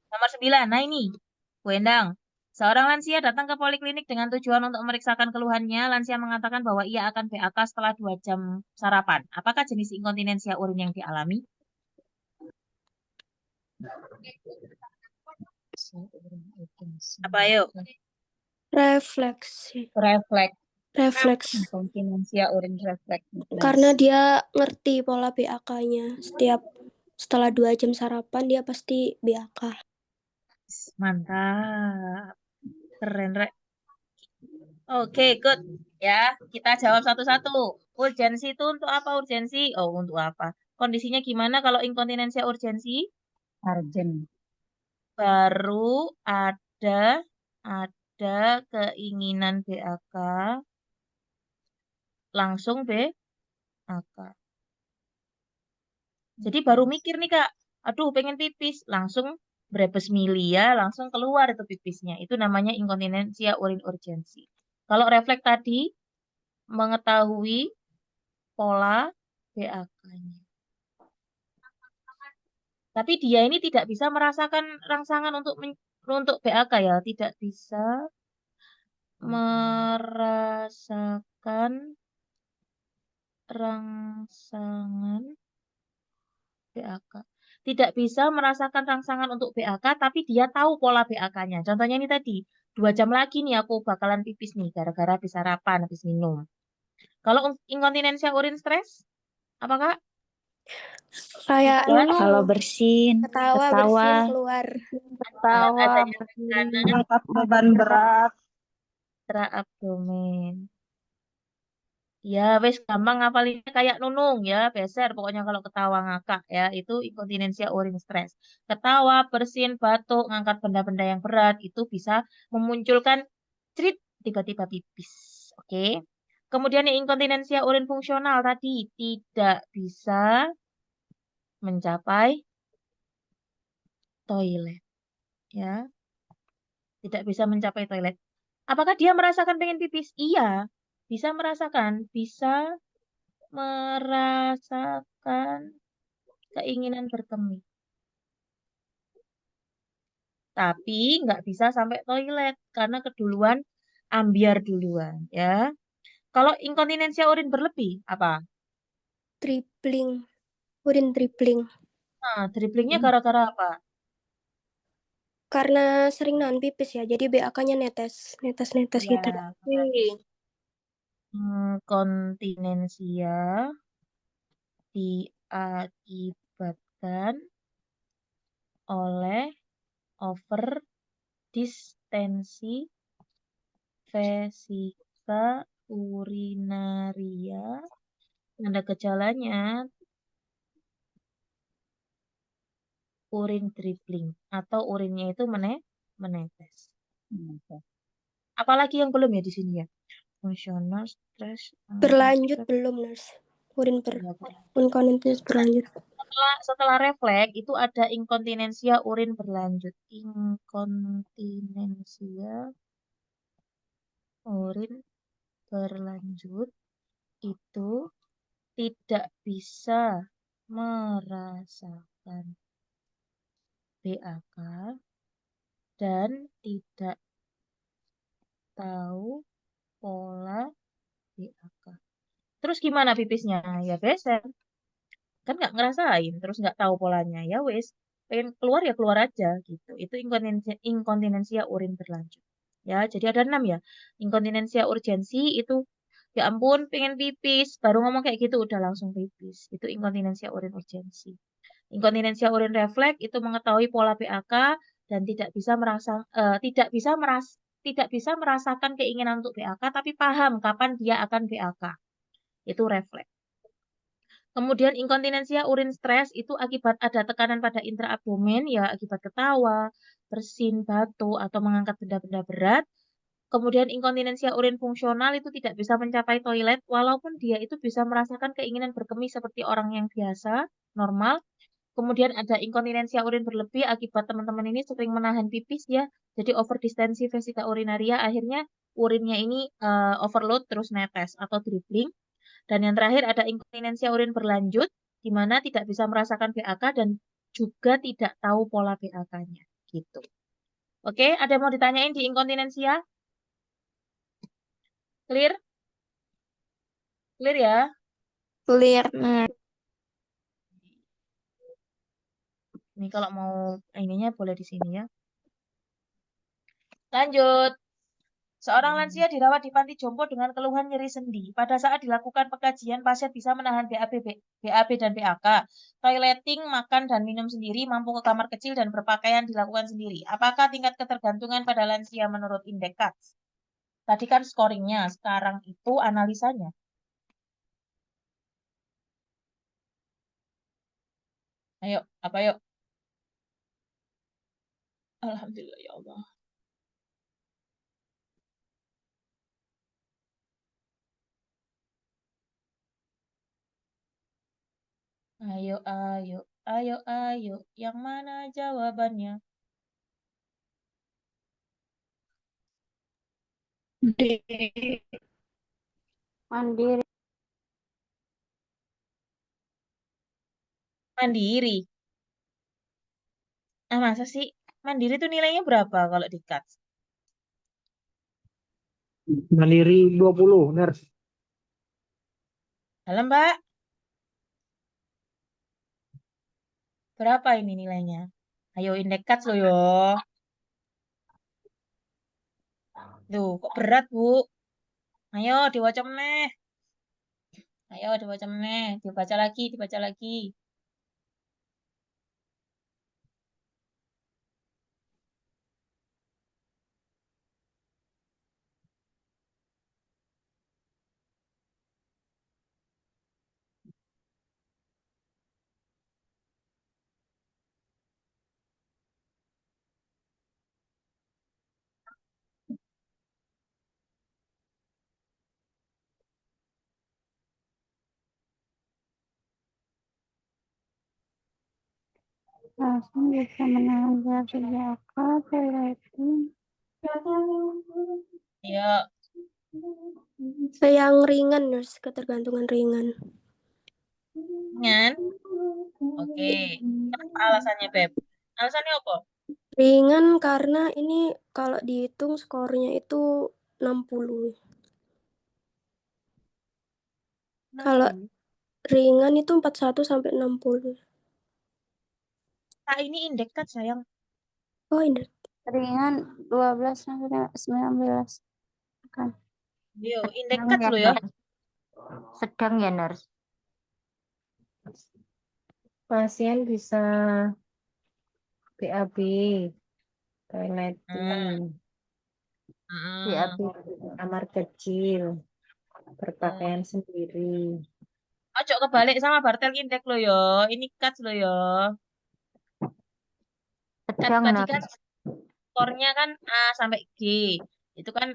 Nomor 9. Nah ini, Bu Endang. Seorang lansia datang ke poliklinik dengan tujuan untuk memeriksakan keluhannya. Lansia mengatakan bahwa ia akan BAK setelah 2 jam sarapan. Apakah jenis inkontinensia urin yang dialami? Apa ayo? Refleksi. Refleks. Refleks. Inkontinensia urin refleks. Karena dia ngerti pola BAK-nya. Setelah 2 jam sarapan dia pasti BAK. Mantap. Keren, Rek. Oke, good. Ya, kita jawab satu-satu. Urgensi itu untuk apa urgensi? Oh, untuk apa? Kondisinya gimana kalau inkontinensia urgensi? Arjen. Baru ada keinginan BAK, langsung BAK. Jadi baru mikir nih Kak, aduh pengen pipis, langsung brebes milia, langsung keluar itu pipisnya. Itu namanya inkontinensia urin urgensi. Kalau refleks tadi, mengetahui pola BAK-nya. Tapi dia ini tidak bisa merasakan rangsangan untuk BAK ya, tidak bisa merasakan rangsangan BAK. Tidak bisa merasakan rangsangan untuk BAK, tapi dia tahu pola BAK-nya. Contohnya ini tadi, 2 jam lagi nih aku bakalan pipis nih, gara-gara habis sarapan, habis minum. Kalau inkontinensia urin stres, apa Kak? Kayak Buat Kalau bersin, ketawa bersin keluar. Ketawa. adanya tekanan angkat beban berat. abdomen. Ya, wes gampang ngapalinnya kayak Nunung ya, beser pokoknya kalau ketawa ngakak ya, itu inkontinensia urin stres. Ketawa, bersin, batuk, ngangkat benda-benda yang berat itu bisa memunculkan cerit tiba-tiba pipis. Oke. Kemudian yang inkontinensia urin fungsional tadi tidak bisa mencapai toilet ya. Tidak bisa mencapai toilet. Apakah dia merasakan pengen pipis? Iya, bisa merasakan, bisa merasakan keinginan berkemih. Tapi nggak bisa sampai toilet karena keduluan ambiar duluan ya. Kalau inkontinensia urin berlebih apa? Tripling. Urin tripling. Nah, dribblingnya gara-gara apa? Karena sering nahan pipis ya, jadi BAK-nya netes gitu. Ya, inkontinensia diakibatkan oleh over tensi vesika urinaria. Tanda gejalanya urin dribbling atau urinnya itu menetes. Apalagi yang belum ya di sini ya? Fungsional, stres, Berlanjut belum, Nurse? Urin inkontinensia berlanjut. Setelah refleks itu ada inkontinensia urin berlanjut. Inkontinensia urin berlanjut itu tidak bisa merasakan BAK dan tidak tahu pola BAK. Terus gimana pipisnya? Ya beser. Kan nggak ngerasain, terus nggak tahu polanya. Ya wes, pengen keluar ya keluar aja gitu. Itu inkontinensia urin berlanjut. Ya, jadi ada 6 ya. Inkontinensia urgensi itu ya ampun pengen pipis, baru ngomong kayak gitu udah langsung pipis. Itu inkontinensia urin urgensi. Inkontinensia urin refleks itu mengetahui pola BAK dan tidak bisa merasakan keinginan untuk BAK tapi paham kapan dia akan BAK. Itu refleks. Kemudian inkontinensia urin stres itu akibat ada tekanan pada intraabdomen ya akibat ketawa, bersin, batu atau mengangkat benda-benda berat. Kemudian inkontinensia urin fungsional itu tidak bisa mencapai toilet walaupun dia itu bisa merasakan keinginan berkemih seperti orang yang biasa, normal. Kemudian ada inkontinensia urin berlebih akibat teman-teman ini sering menahan pipis ya. Jadi overdistensi vesika urinaria akhirnya urinnya ini overload terus netes atau dribbling. Dan yang terakhir ada inkontinensia urin berlanjut di mana tidak bisa merasakan BAK dan juga tidak tahu pola BAK-nya gitu. Oke, ada yang mau ditanyain di inkontinensia? Clear? Clear ya? Clear. Ini kalau mau ininya boleh di sini ya. Lanjut. Seorang lansia dirawat di panti jompo dengan keluhan nyeri sendi. Pada saat dilakukan pengkajian, pasien bisa menahan BAB dan BAK. Toileting, makan, dan minum sendiri, mampu ke kamar kecil dan berpakaian dilakukan sendiri. Apakah tingkat ketergantungan pada lansia menurut indeks Katz? Tadi kan scoringnya, sekarang itu analisanya. Ayo, apa yuk? Alhamdulillah ya Allah. Ayo, ayo, ayo, ayo. Yang mana jawabannya? D. Mandiri. Mandiri. Ah, masa sih? Mandiri tuh nilainya berapa kalau di Katz? Mandiri 20, Nurse. Halo, Mbak. Berapa ini nilainya? Ayo indeks Katz lo yo. Duh, kok berat, Bu? Ayo diwaca meneh. Ayo diwaca meneh. Dibaca lagi, dibaca lagi. Langsung bisa menahan BAK, toileting. Ayo. Yang ringan, Nurse, ketergantungan ringan. Ringan. Oke. Kenapa alasannya, Beb? Alasannya apa? Ringan karena ini kalau dihitung skornya itu 60. Kalau ringan itu 41 sampai 60. Nah, ini indeks Katz, sayang. Oh, indeks. Ringan 12 sampai 19. Kan. Yo, indeks Katz lo ya. Sedang ya, Nurse. Pasien bisa BAB, toileting, BAB. Kamar kecil, berpakaian sendiri. Ojo kebalik sama Bartel Indek lo yo. Ini cuts lo yo. Cuts Sedang, tadi kan nurse. skornya kan A sampai G. Itu kan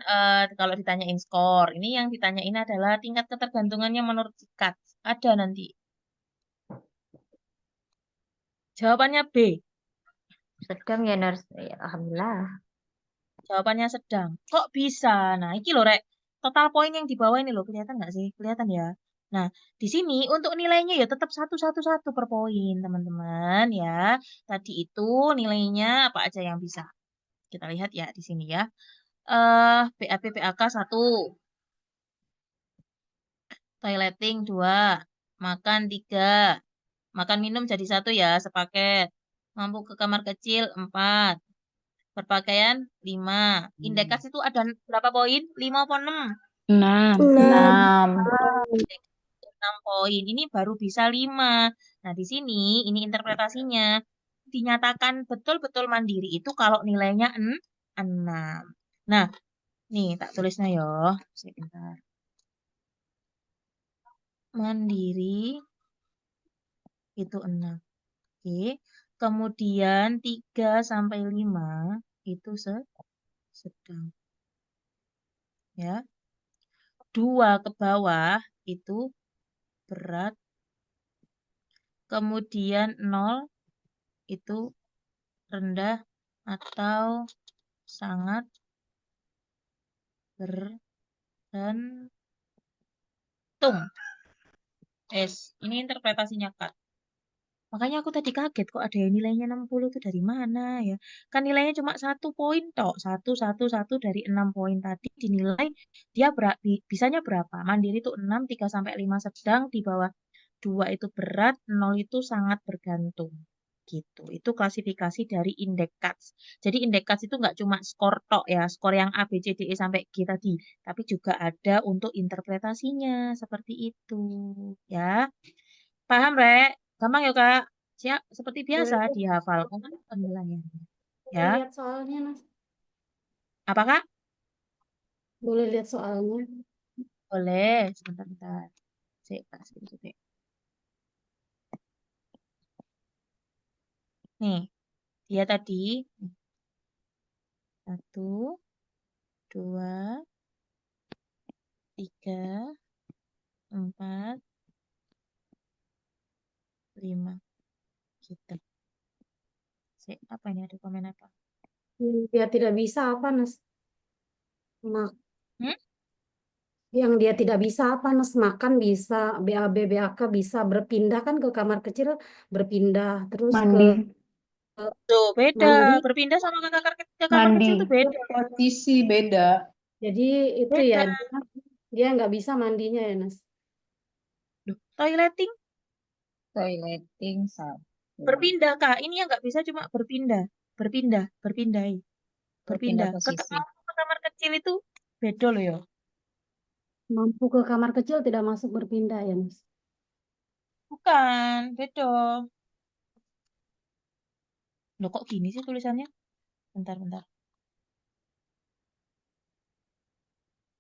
kalau ditanyain skor. Ini yang ditanyain adalah tingkat ketergantungannya menurut si cuts. Ada nanti. Jawabannya B. Sedang ya, nurse. Ya, alhamdulillah. Jawabannya sedang. Kok bisa? Nah, ini loh, Rek. Total poin yang di bawah ini loh. Kelihatan nggak sih? Kelihatan ya? Nah, di sini untuk nilainya ya tetap 1 per poin, teman-teman ya. Tadi itu nilainya apa aja yang bisa. Kita lihat ya di sini ya. BAP PAK 1. Toileting 2. Makan 3. Makan minum jadi 1 ya, sepaket. Mampu ke kamar kecil 4. Berpakaian 5. Indeks itu ada berapa poin? 5 apa 6? 6. 6. 6 poin. Ini baru bisa 5. Nah, di sini ini interpretasinya. Dinyatakan betul-betul mandiri itu kalau nilainya 6. Nah, nih tak tulisnya ya. Sebentar. Mandiri itu 6. Oke. Kemudian 3 sampai 5 itu sedang. Ya. 2 ke bawah itu berat. Kemudian 0 itu rendah atau sangat bergantung. Ini interpretasinya Kak. Makanya aku tadi kaget kok ada yang nilainya 60 itu dari mana ya. Kan nilainya cuma 1 poin tok. 1 dari 6 poin tadi dinilai dia bisanya berapa? Mandiri itu 6, 3 sampai 5 sedang, di bawah 2 itu berat, 0 itu sangat bergantung. Gitu. Itu klasifikasi dari indeks CATS. Jadi indeks CATS itu nggak cuma skor tok ya, skor yang A, B, C, D, E sampai G tadi, tapi juga ada untuk interpretasinya seperti itu, ya. Paham, Rek? Gampang ya, Kak? Siap, seperti biasa dihafalkan penilaiannya. Ya. Lihat soalnya, Mas. Apa, Kak? Boleh lihat soalnya. Boleh, sebentar-bentar. Sik, Kak, sedikit. Nih, dia tadi 1, 2, 3, 4, 5. Gitu. Sik, apa ini ada komen apa? Dia tidak bisa apa, Mas? Hmm? Yang dia tidak bisa apa, Mas? Makan bisa, BAB, BAK bisa, berpindah kan ke kamar kecil, berpindah terus Mandi. Tuh, beda. Mandi. Berpindah sama ke kamar kecil tuh beda. Posisi beda. Jadi itu Beda. ya, dia nggak bisa mandinya ya, Mas. Duh, toileting Toileting 1. berpindah, Kak. Ini yang nggak bisa cuma berpindah. Berpindah. Berpindah Ke posisi. kamar kecil itu beda loh ya. Mampu ke kamar kecil tidak masuk berpindah ya, Mas. Bukan, beda. Loh, kok gini sih tulisannya? Bentar.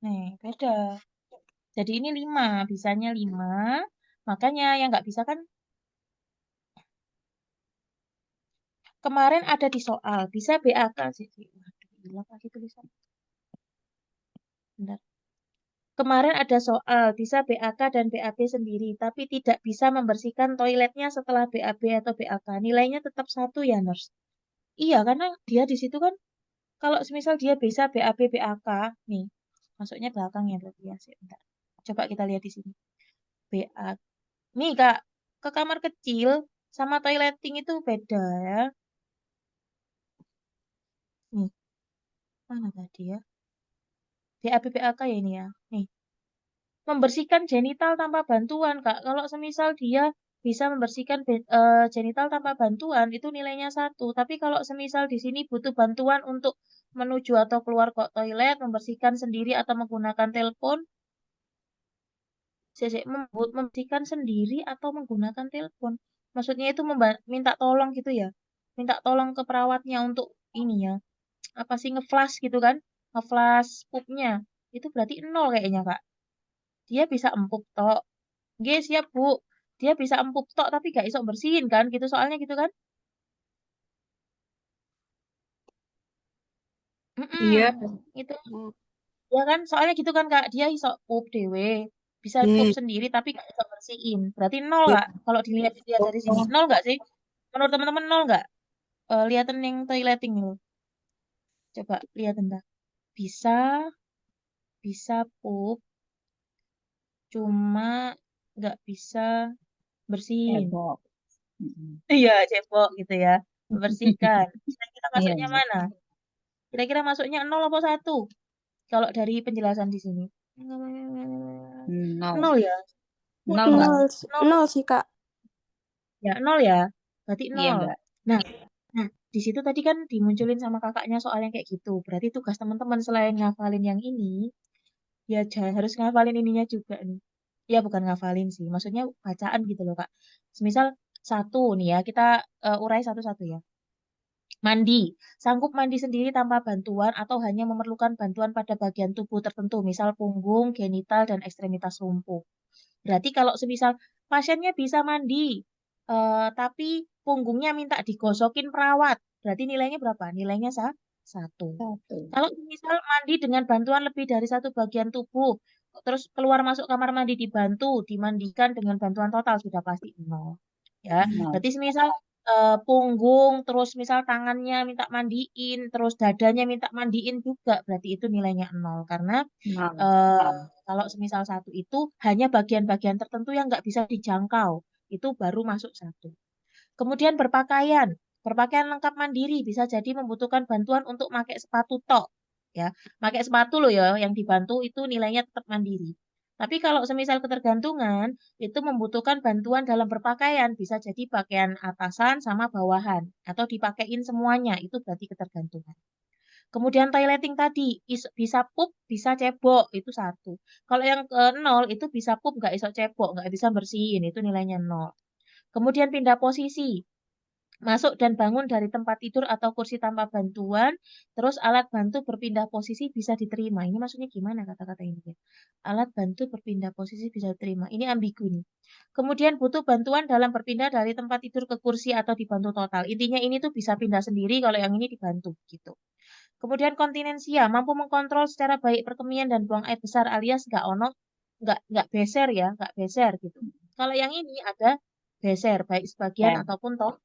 Nih, beda. Jadi ini 5, bisanya 5. Makanya yang nggak bisa kan kemarin ada di soal, bisa BAK sih. Waduh, hilang lagi tulisan. Bentar. Kemarin ada soal, bisa BAK dan BAB sendiri, tapi tidak bisa membersihkan toiletnya setelah BAB atau BAK. Nilainya tetap 1 ya, Nurse. Iya, karena dia di situ kan, kalau semisal dia bisa BAB, BAK, nih, masuknya belakang ya berarti ya. Bentar. Coba kita lihat di sini. BA. Nih, Kak, ke kamar kecil sama toileting itu beda ya. Nih, mana tadi ya? BAB, BAK ya ini ya. Nih, membersihkan genital tanpa bantuan, Kak. Kalau semisal dia bisa membersihkan genital tanpa bantuan, itu nilainya 1. Tapi kalau semisal di sini butuh bantuan untuk menuju atau keluar kok toilet, membersihkan sendiri atau menggunakan telepon, membersihkan sendiri atau menggunakan telepon. Maksudnya itu minta tolong gitu ya. Minta tolong ke perawatnya untuk ini ya. Apa sih, ngeflash gitu kan? ngeflash pupnya. Itu berarti 0 kayaknya, Kak. Dia bisa empuk tok. Nggih, siap, Bu. Dia bisa empuk tok tapi gak iso bersihin kan, gitu soalnya gitu kan? Iya. Itu. Ya kan, soalnya gitu kan, Kak. Dia iso pup dewe, bisa pup sendiri tapi gak iso bersihin. Berarti 0, Kak. Kalau dilihat dari sini, 0 gak sih? Menurut teman-teman 0 gak? Lihatin yang toileting loh. Coba lihat entah. Bisa pup, cuma nggak bisa bersihin. Cebok. Iya, cebok gitu ya. Membersihkan. Kira-kira Iya, masuknya iya. mana? Kira-kira masuknya 0 apa 1? Kalau dari penjelasan di sini. 0 ya? 0 Mbak. 0 sih, Kak. Ya, 0 ya. Berarti Iya 0. Mbak. Nah, di situ tadi kan dimunculin sama kakaknya soal yang kayak gitu. Berarti tugas teman-teman selain ngafalin yang ini, ya harus ngafalin ininya juga nih. Ya bukan ngafalin sih, maksudnya bacaan gitu loh, Kak. Semisal 1 nih ya, kita urai satu-satu ya. Mandi. Sanggup mandi sendiri tanpa bantuan atau hanya memerlukan bantuan pada bagian tubuh tertentu, misal punggung, genital, dan ekstremitas lumpuh. Berarti kalau semisal pasiennya bisa mandi, tapi punggungnya minta digosokin perawat, berarti nilainya berapa? Nilainya 1. Kalau misal mandi dengan bantuan lebih dari 1 bagian tubuh, terus keluar masuk kamar mandi dibantu, dimandikan dengan bantuan total, sudah pasti 0. Ya, berarti semisal punggung, terus misal tangannya minta mandiin, terus dadanya minta mandiin juga, berarti itu nilainya 0. Karena kalau semisal 1 itu hanya bagian-bagian tertentu yang nggak bisa dijangkau, itu baru masuk 1. Kemudian berpakaian. Berpakaian lengkap mandiri bisa jadi membutuhkan bantuan untuk pakai sepatu tok. Ya, pakai sepatu loh ya, yang dibantu itu nilainya tetap mandiri. Tapi kalau semisal ketergantungan, itu membutuhkan bantuan dalam berpakaian, bisa jadi pakaian atasan sama bawahan, atau dipakein semuanya, itu berarti ketergantungan. Kemudian toileting tadi, bisa pup, bisa cebok, itu 1. Kalau yang ke 0, itu bisa pup, nggak iso cebok, nggak bisa bersihin, itu nilainya 0. Kemudian pindah posisi, masuk dan bangun dari tempat tidur atau kursi tanpa bantuan, terus alat bantu berpindah posisi bisa diterima. Ini maksudnya gimana kata-kata ini ya? Alat bantu berpindah posisi bisa diterima. Ini ambigu nih. Kemudian butuh bantuan dalam berpindah dari tempat tidur ke kursi atau dibantu total. Intinya ini tuh bisa pindah sendiri, kalau yang ini dibantu gitu. Kemudian kontinensia, mampu mengkontrol secara baik perkemian dan buang air besar alias nggak beser ya, nggak beser gitu. Kalau yang ini ada beser, baik sebagian ataupun total.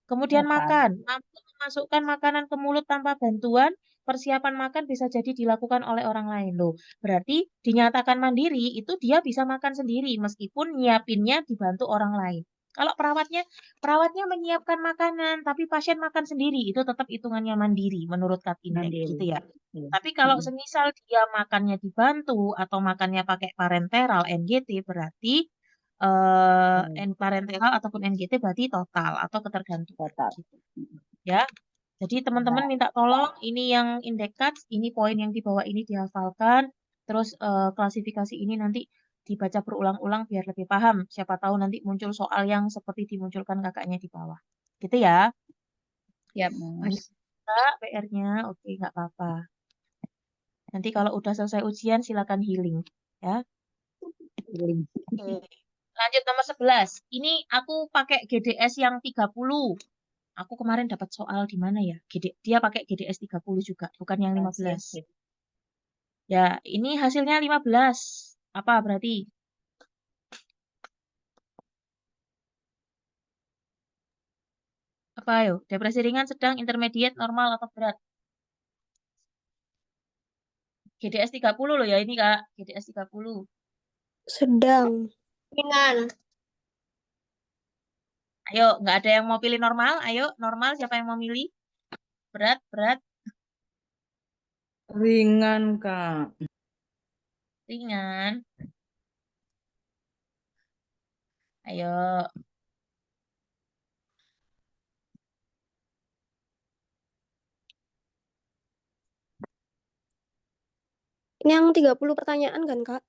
Kemudian makan, mampu memasukkan makanan ke mulut tanpa bantuan, persiapan makan bisa jadi dilakukan oleh orang lain loh. Berarti dinyatakan mandiri itu dia bisa makan sendiri meskipun nyiapinnya dibantu orang lain. Kalau perawatnya menyiapkan makanan, tapi pasien makan sendiri, itu tetap hitungannya mandiri menurut Katindek gitu ya. Tapi kalau semisal dia makannya dibantu atau makannya pakai parenteral NGT, berarti parenteral ataupun NGT berarti total atau ketergantungan gitu. Ya. Jadi teman-teman minta tolong ini yang indekat, ini poin yang di bawah ini dihafalkan, terus klasifikasi ini nanti dibaca berulang-ulang biar lebih paham. Siapa tahu nanti muncul soal yang seperti dimunculkan kakaknya di bawah. Gitu ya. Ya, Bisa PR-nya, oke, nggak apa-apa. Nanti kalau udah selesai ujian silakan healing, ya. Oke. Lanjut nomor 11. Ini aku pakai GDS yang 30. Aku kemarin dapat soal di mana ya? Dia pakai GDS 30 juga, bukan yang 15. Ya, ini hasilnya 15. Apa berarti? Apa ayo? Depresi ringan, sedang, intermediate, normal, atau berat? GDS 30 loh ya ini, Kak. GDS 30. Sedang. Ringan. Ayo, nggak ada yang mau pilih normal? Ayo, normal siapa yang mau milih? Berat, berat, Ringan, Kak. ringan. Ayo. Ini yang 30 pertanyaan kan, Kak?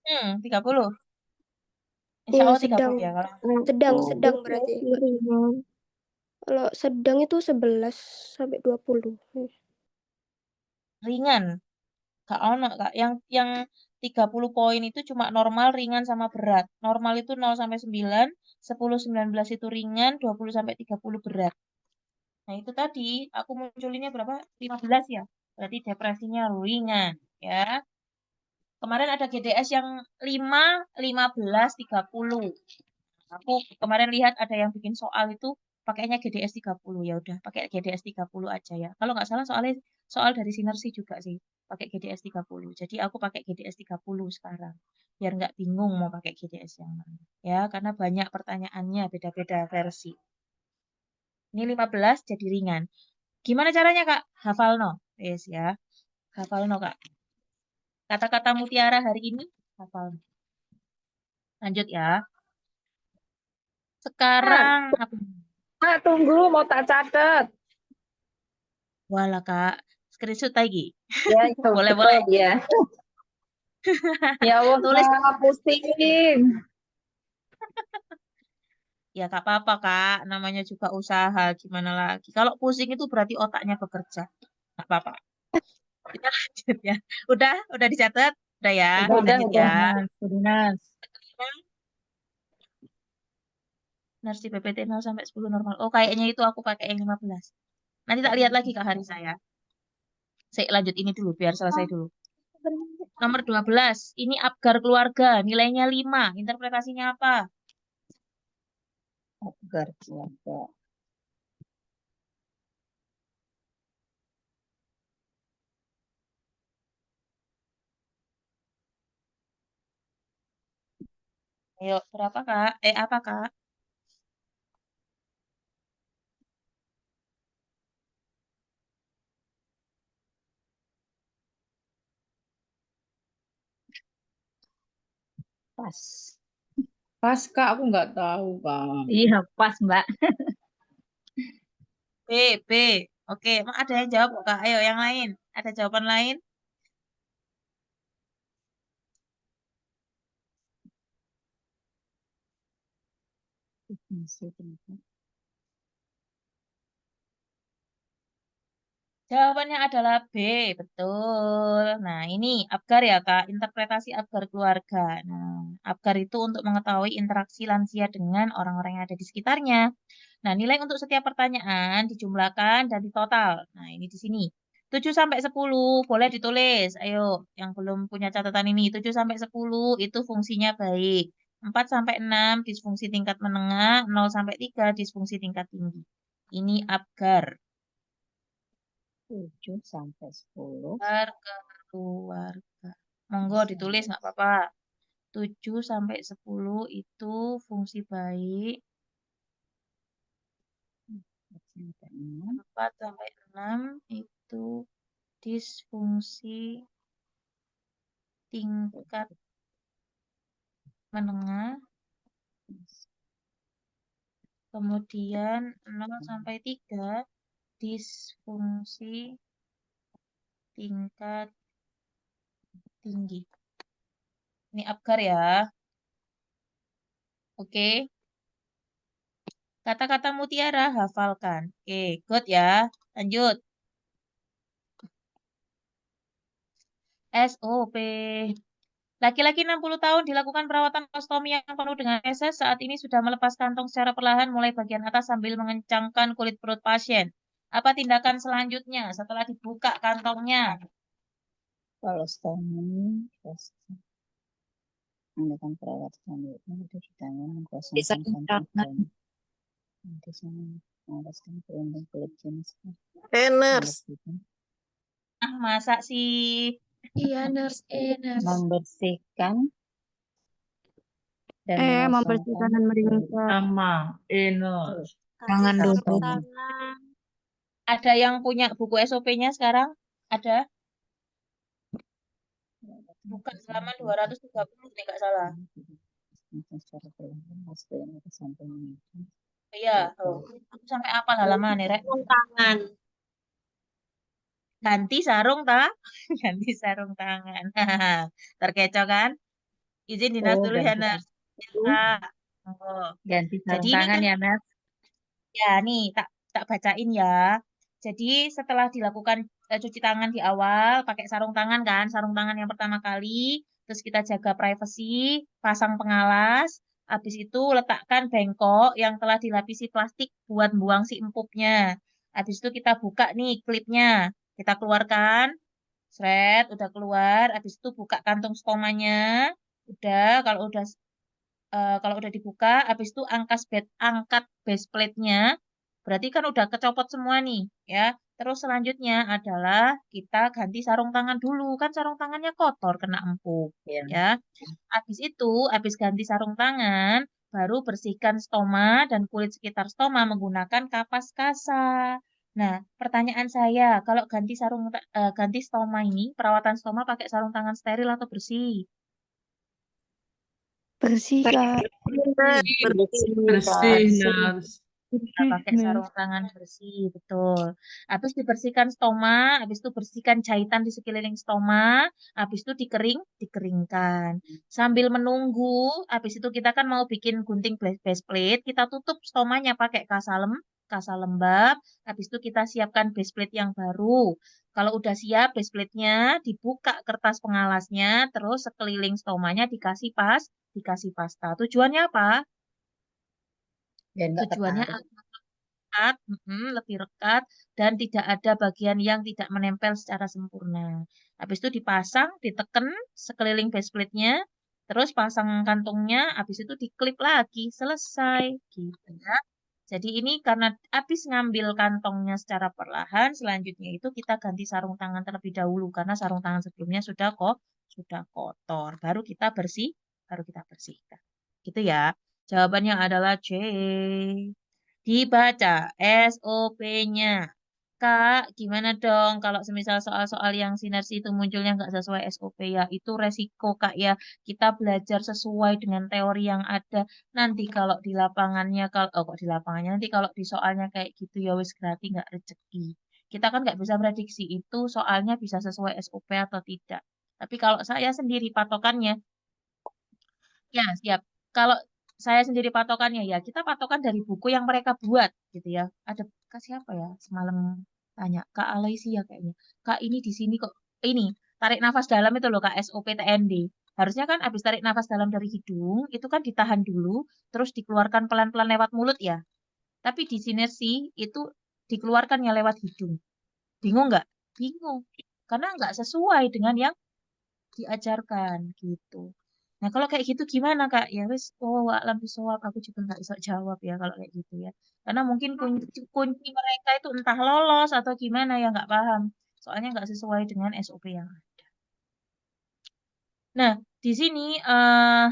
30. Insya Iya, Allah sedang. 30 ya kalau. Sedang berarti. Kalau sedang itu 11 sampai 20. ringan. Gak ono, Kak. Yang 30 poin itu cuma normal, ringan, sama berat. Normal itu 0 sampai 9, 10, 19 itu ringan, 20 sampai 30 berat. Nah, itu tadi aku munculinnya berapa? 15 ya. Berarti depresinya ringan, ya. Kemarin ada GDS yang 5, 15, 30. Aku kemarin lihat ada yang bikin soal itu pakainya GDS 30. Ya udah, pakai GDS 30 aja ya. Kalau nggak salah soalnya soal dari Sinersi juga sih, pakai GDS 30. Jadi aku pakai GDS 30 sekarang. Biar nggak bingung mau pakai GDS yang mana. Ya, karena banyak pertanyaannya beda-beda versi. Ini 15 jadi ringan. Gimana caranya, Kak? Hafalno. Yes ya. Hafalno, Kak. Kata-kata mutiara hari ini hafalno. Lanjut ya. Sekarang apa? Kak, tunggu mau tak catet. Walah, Kak. Screenshot lagi. Ya, itu Boleh, betul boleh. ya. Ya Allah, Tulis. pusing. Ya, Kak apa-apa, Kak. Namanya juga usaha. Gimana lagi? Kalau pusing itu berarti otaknya bekerja. Nggak apa-apa. Kita lanjut ya. Udah dicatat? Udah ya. Udah, Lanjut udah. ya. Nas. Narsi PPT 0 sampai 10 normal. Oh, kayaknya itu aku pakai yang 15. Nanti tak lihat lagi, Kak, hari saya. Saya lanjut ini dulu, biar selesai dulu. Nomor 12. Ini Apgar keluarga. Nilainya 5. Interpretasinya apa? Apgar keluarga. Ayo, berapa, Kak? Apa, Kak? Pas. Pas Kak, aku nggak tahu Kak. Iya, pas Mbak. B. Oke, emang ada yang jawab kok, Kak? Ayo, yang lain. Ada jawaban lain? Jawabannya adalah B, betul. Nah, ini Apgar ya, Kak. Interpretasi Apgar keluarga. Nah, Apgar itu untuk mengetahui interaksi lansia dengan orang-orang yang ada di sekitarnya. Nah, nilai untuk setiap pertanyaan dijumlahkan dan ditotal. Nah, ini di sini. 7 sampai 10 boleh ditulis. Ayo, yang belum punya catatan ini. 7 sampai 10 itu fungsinya baik. 4 sampai 6 disfungsi tingkat menengah, 0 sampai 3 disfungsi tingkat tinggi. Ini Apgar. 7 sampai 10. Keluarga. Monggo ditulis nggak apa-apa. 7 sampai 10 itu fungsi baik. 4 sampai 6 itu disfungsi tingkat menengah. Kemudian 0 sampai 3 disfungsi tingkat tinggi. Ini Apgar ya. Oke. Kata-kata mutiara hafalkan. Oke, good ya. Lanjut. SOP. Laki-laki 60 tahun dilakukan perawatan ostomi yang penuh dengan feses. Saat ini sudah melepas kantong secara perlahan mulai bagian atas sambil mengencangkan kulit perut pasien. Apa tindakan selanjutnya setelah dibuka kantongnya? Kolostomi, terus melakukan perawatan selanjutnya itu di tangan mengkosongkan kantong dan nanti sama mengoleskan pelindung kulit jenis. Nurse. Ah, masa sih? Iya, nurse. Membersihkan dan Membersihkan dan meringankan. Sama. Nurse. Tangan dulu. Ada yang punya buku SOP-nya sekarang? Ada? Bukan halaman 230 nih, nggak salah. Iya, aku sampai apa halaman nih, Rek? Tangan. Ganti sarung, ta? Ganti sarung tangan. Terkecoh kan? Izin dinas dulu ya, Nas. Ganti sarung Jadi ini tangan kan, ya, Nas. ya nih, tak bacain ya. Jadi setelah dilakukan cuci tangan di awal, pakai sarung tangan kan, sarung tangan yang pertama kali, terus kita jaga privasi, pasang pengalas, habis itu letakkan bengkok yang telah dilapisi plastik buat buang si empuknya. Habis itu kita buka nih klipnya, kita keluarkan, seret, udah keluar, habis itu buka kantung stomanya, udah, kalau udah dibuka, habis itu angkat base plate-nya, berarti kan udah kecopot semua nih, ya. Terus selanjutnya adalah kita ganti sarung tangan dulu, kan sarung tangannya kotor kena empuk, Ya. ya. Habis ganti sarung tangan, baru bersihkan stoma dan kulit sekitar stoma menggunakan kapas kasa. Nah, pertanyaan saya, kalau ganti stoma ini, perawatan stoma pakai sarung tangan steril atau bersih? Bersih, Kak. Bersih, Nars. Kita pakai sarung tangan bersih, betul. Habis dibersihkan stoma, habis itu bersihkan jahitan di sekeliling stoma, habis itu dikeringkan. Sambil menunggu, habis itu kita kan mau bikin gunting base plate, kita tutup stomanya pakai kasa lembab, habis itu kita siapkan base plate yang baru. Kalau udah siap base plate-nya, dibuka kertas pengalasnya, terus sekeliling stomanya dikasih pasta. Tujuannya apa? Biar nggak Tujuannya ketarik. rekat, lebih rekat, dan tidak ada bagian yang tidak menempel secara sempurna. Habis itu dipasang, diteken sekeliling base plate-nya, terus pasang kantungnya, habis itu diklip lagi, selesai, gitu ya. Jadi ini karena habis ngambil kantongnya secara perlahan, selanjutnya itu kita ganti sarung tangan terlebih dahulu, karena sarung tangan sebelumnya sudah kotor, baru kita bersihkan. Gitu ya. Jawabannya adalah C. Dibaca SOP-nya. Kak, gimana dong kalau semisal soal-soal yang sinergi itu munculnya nggak sesuai SOP ya? Itu resiko, Kak, ya. Kita belajar sesuai dengan teori yang ada. Nanti kalau di lapangannya, kok di lapangannya, nanti kalau di soalnya kayak gitu ya wis berarti nggak rezeki. Kita kan nggak bisa prediksi itu soalnya bisa sesuai SOP atau tidak. Tapi kalau saya sendiri patokannya, ya, siap. Kalau saya sendiri patokannya ya, kita patokan dari buku yang mereka buat gitu ya. Ada Kak siapa ya? Semalam tanya Kak Alaisia kayaknya. Kak ini di sini kok ini tarik nafas dalam itu loh Kak SOP TND. Harusnya kan habis tarik nafas dalam dari hidung, itu kan ditahan dulu, terus dikeluarkan pelan-pelan lewat mulut ya. Tapi di sinergi itu dikeluarkannya lewat hidung. Bingung nggak? Bingung. Karena nggak sesuai dengan yang diajarkan gitu. Nah, kalau kayak gitu gimana, Kak? Ya wis, oh, alam bisawab, aku juga nggak bisa jawab ya kalau kayak gitu ya. Karena mungkin kunci mereka itu entah lolos atau gimana ya nggak paham. Soalnya nggak sesuai dengan SOP yang ada. Nah, di sini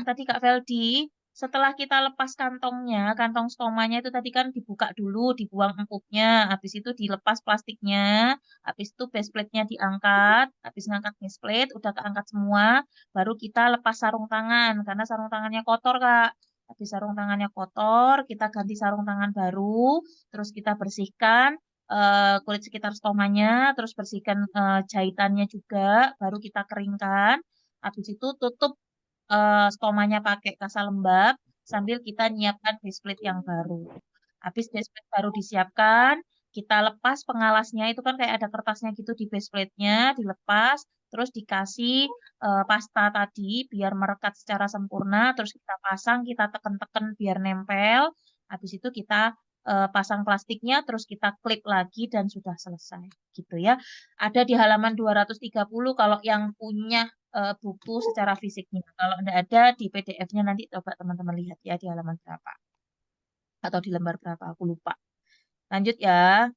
tadi Kak Feldi, setelah kita lepas kantongnya, kantong stomanya itu tadi kan dibuka dulu, dibuang empuknya, habis itu dilepas plastiknya, habis itu base plate-nya diangkat, habis ngangkat base plate, udah keangkat semua, baru kita lepas sarung tangan, karena sarung tangannya kotor, Kak. Habis sarung tangannya kotor, kita ganti sarung tangan baru, terus kita bersihkan kulit sekitar stomanya, terus bersihkan jahitannya juga, baru kita keringkan. Habis itu tutup stomanya pakai kasa lembab sambil kita nyiapkan base plate yang baru. Habis base plate baru disiapkan, kita lepas pengalasnya itu kan kayak ada kertasnya gitu di base plate-nya, dilepas, terus dikasih pasta tadi biar merekat secara sempurna, terus kita pasang, kita teken-teken biar nempel. Habis itu kita pasang plastiknya, terus kita klip lagi dan sudah selesai gitu ya. Ada di halaman 230 kalau yang punya buku secara fisiknya. Kalau tidak ada di PDF-nya nanti coba teman-teman lihat ya di halaman berapa atau di lembar berapa, aku lupa. Lanjut ya.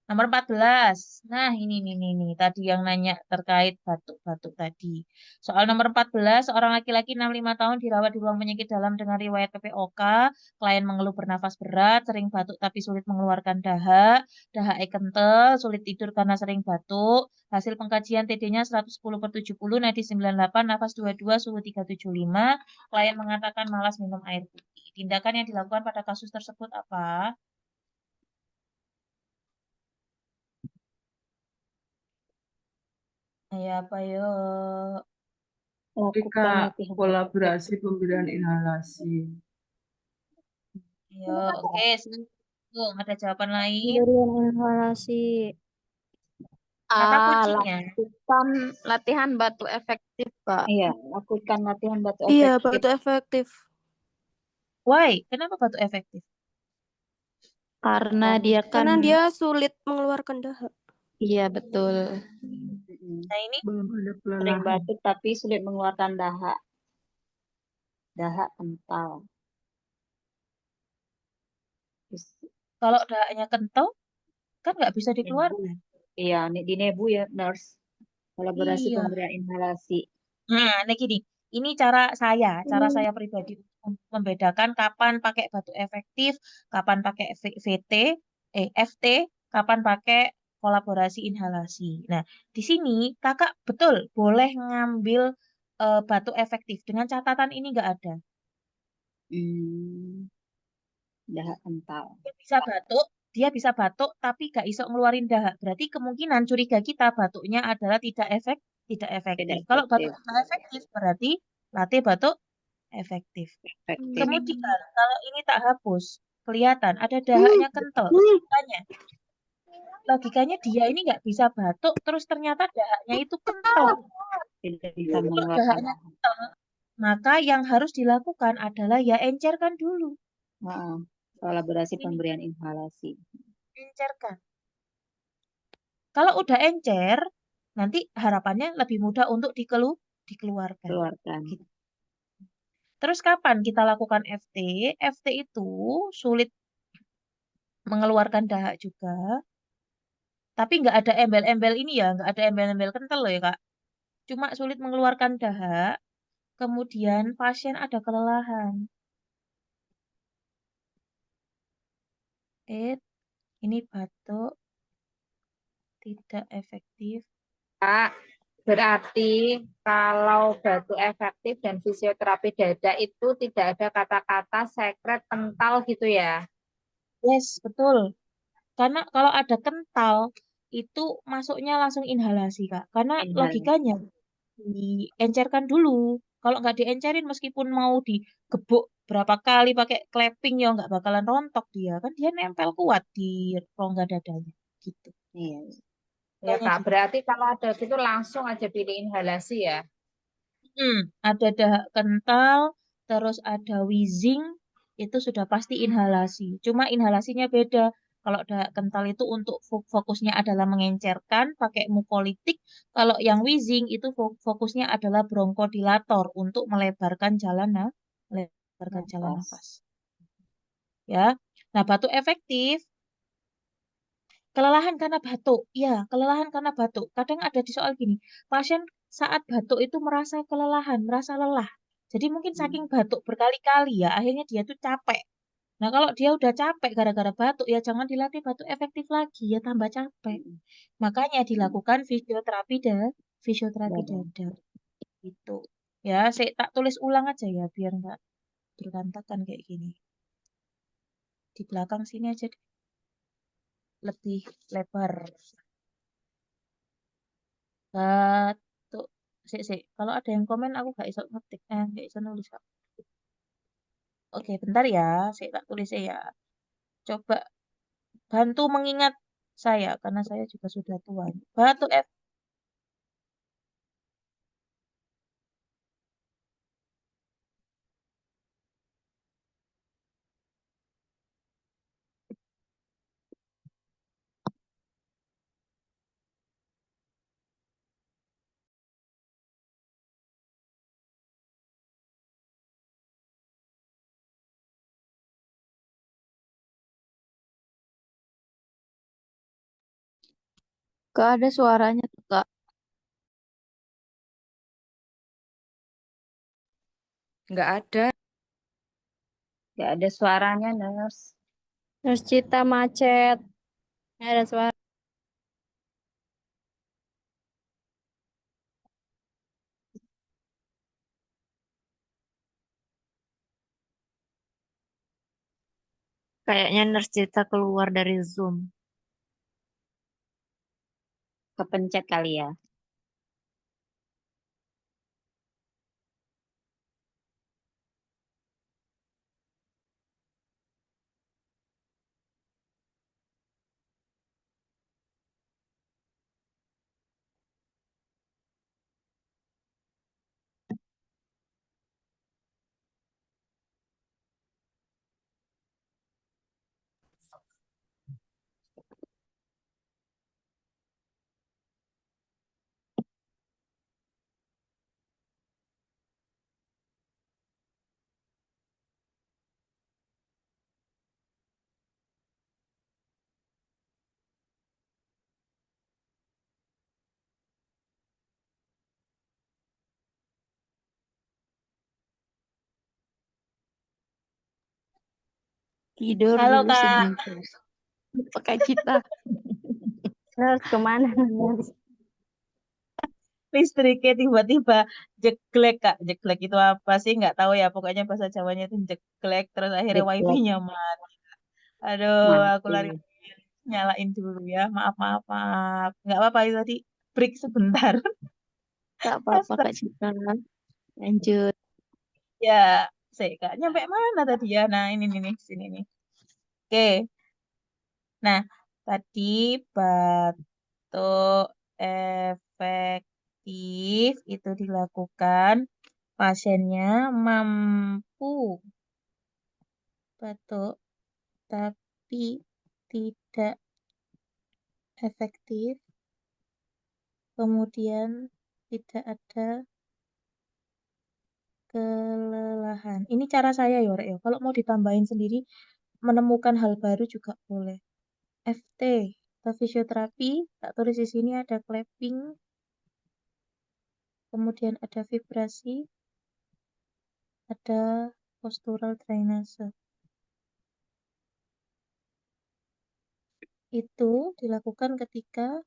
Nomor 14. Nah, ini nih. Tadi yang nanya terkait batuk-batuk tadi. Soal nomor 14, seorang laki-laki 65 tahun dirawat di ruang penyakit dalam dengan riwayat PPOK. Klien mengeluh bernafas berat, sering batuk tapi sulit mengeluarkan dahak, dahaknya kental, sulit tidur karena sering batuk. Hasil pengkajian TD-nya 110/70, nadi 98, nafas 22, suhu 375. Klien mengatakan malas minum air putih. Tindakan yang dilakukan pada kasus tersebut apa? Ya, apa yuk? Ketika kolaborasi pemberian inhalasi. Yo, oke. Ada jawaban lain? Pemberian inhalasi. Kata kuncinya. Lakukan latihan batu efektif, Kak. Iya, lakukan latihan batu Iya, efektif. batu efektif. Why? Kenapa batu efektif? Karena dia kan, Karena dia sulit mengeluarkan dahak. iya betul. Nah ini Belum ada Sering pelelahan. batuk tapi sulit mengeluarkan dahak. Dahak kental. Terus kalau dahaknya kental, kan nggak bisa nebu. dikeluarkan. Iya, di nebu ya, nurse. Kolaborasi Iya. pemberian inhalasi. Nah gini, ini cara saya pribadi membedakan kapan pakai batu efektif, kapan pakai FT, kapan pakai kolaborasi inhalasi. Nah, di sini kakak betul boleh ngambil batu efektif dengan catatan ini nggak ada. Dahak kental. Dia bisa batuk, tapi nggak iso ngeluarin dahak. Berarti kemungkinan curiga kita batuknya adalah tidak efektif. Kalau batuk tidak efektif, berarti latih batuk efektif. Efektif. Kemudian kalau ini tak hapus, kelihatan ada dahaknya kental. Logikanya dia ini nggak bisa batuk, terus ternyata dahaknya itu kental. Tidak bisa Kalau mengeluarkan dahaknya dahak. kental, maka yang harus dilakukan adalah ya encerkan dulu. Kolaborasi Ini. pemberian inhalasi. Encerkan. Kalau udah encer, nanti harapannya lebih mudah untuk dikeluarkan. Keluarkan. Gitu. Terus kapan kita lakukan FT? FT itu sulit mengeluarkan dahak juga. Tapi nggak ada embel-embel ini ya, nggak ada embel-embel kental loh ya Kak. Cuma sulit mengeluarkan dahak, kemudian pasien ada kelelahan. Ini batuk, tidak efektif. Kak, berarti kalau batu efektif dan fisioterapi dada itu tidak ada kata-kata sekret kental gitu ya? Yes, betul. Karena kalau ada kental, itu masuknya langsung inhalasi, Kak. Karena Inhalasi. logikanya diencerkan dulu. Kalau nggak diencerin, meskipun mau digebuk berapa kali pakai clapping, ya nggak bakalan rontok dia. Kan dia nempel kuat di rongga dadanya. Gitu. Iya. Ya Makanya Kak, gitu. berarti kalau ada gitu langsung aja pilih inhalasi ya? Ada dahak kental, terus ada wheezing, itu sudah pasti inhalasi. Cuma inhalasinya beda. Kalau dahak kental itu untuk fokusnya adalah mengencerkan pakai mukolitik. Kalau yang wheezing itu fokusnya adalah bronkodilator untuk melebarkan jalan nafas. Ya. Nah, batuk efektif kelelahan karena batuk. Ya, kelelahan karena batuk. Kadang ada di soal gini, pasien saat batuk itu merasa kelelahan, merasa lelah. Jadi mungkin saking batuk berkali-kali ya, akhirnya dia tuh capek. Nah, kalau dia udah capek gara-gara batuk, ya jangan dilatih batuk efektif lagi, ya tambah capek. Makanya dilakukan fisioterapi dada. Gitu. Ya, saya tak tulis ulang aja ya, biar nggak berantakan kayak gini. Di belakang sini aja deh. Lebih lebar. Batuk. Sik. Kalau ada yang komen, aku gak iso ngetik. Gak iso nulis, Kak. Oke, bentar ya. Saya tak tulis ya. Coba bantu mengingat saya, karena saya juga sudah tua. Batuk F. Kak, ada suaranya tuh Kak. Nggak ada. Nggak ada suaranya, nurse. Terus Cita macet. Nggak ada suara. Kayaknya Nurse Cita keluar dari Zoom. Kepencet kali ya. Tidur Halo dulu Kak, sebentar. Pakai kita. Nurse kemana? Nurse? listriknya tiba-tiba jeglek Kak. Jeglek itu apa sih? Nggak tahu ya. Pokoknya bahasa Jawanya itu jeglek. Terus akhirnya Jeglek wifi-nya mati. Aduh, aku lari mati. nyalain dulu ya. Maaf, maaf, maaf. Nggak apa-apa itu tadi break sebentar. Tak apa-apa Astaga. Kak Citra. Lanjut. Ya, saya Kak. Nyampe mana tadi ya? Nah, ini nih, sini nih. Oke. Nah, tadi batuk efektif itu dilakukan pasiennya mampu batuk tapi tidak efektif, kemudian tidak ada kelelahan. Ini cara saya ya, Rek, ya. Kalau mau ditambahin sendiri, menemukan hal baru juga boleh. FT atau fisioterapi, tak tulis di sini ada clapping, kemudian ada vibrasi, ada postural drainase. Itu dilakukan ketika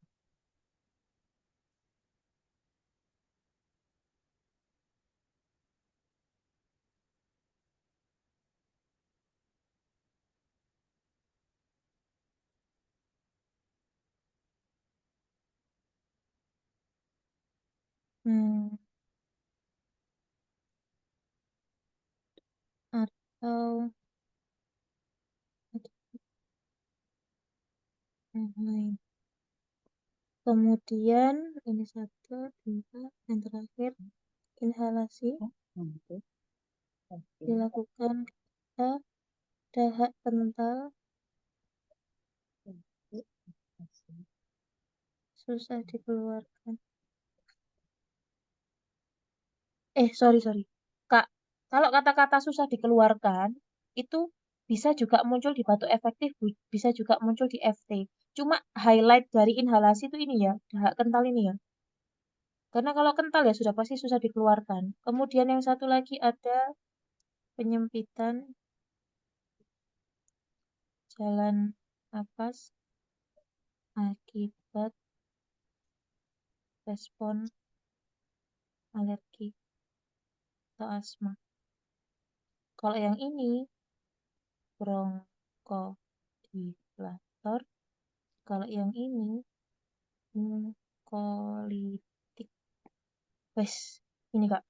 atau yang lain. Kemudian ini 1, 2, yang terakhir inhalasi Nanti pasti dilakukan ketika dahak kental pasti. susah dikeluarkan. Sorry. Kak, kalau kata-kata susah dikeluarkan, itu bisa juga muncul di batuk efektif, bisa juga muncul di FT. Cuma highlight dari inhalasi itu ini ya, dahak kental ini ya. Karena kalau kental ya sudah pasti susah dikeluarkan. Kemudian yang satu lagi ada penyempitan jalan napas akibat respon alergi atau asma. Kalau yang ini bronkodilator, kalau yang ini mucolitik. Wes, ini Kak.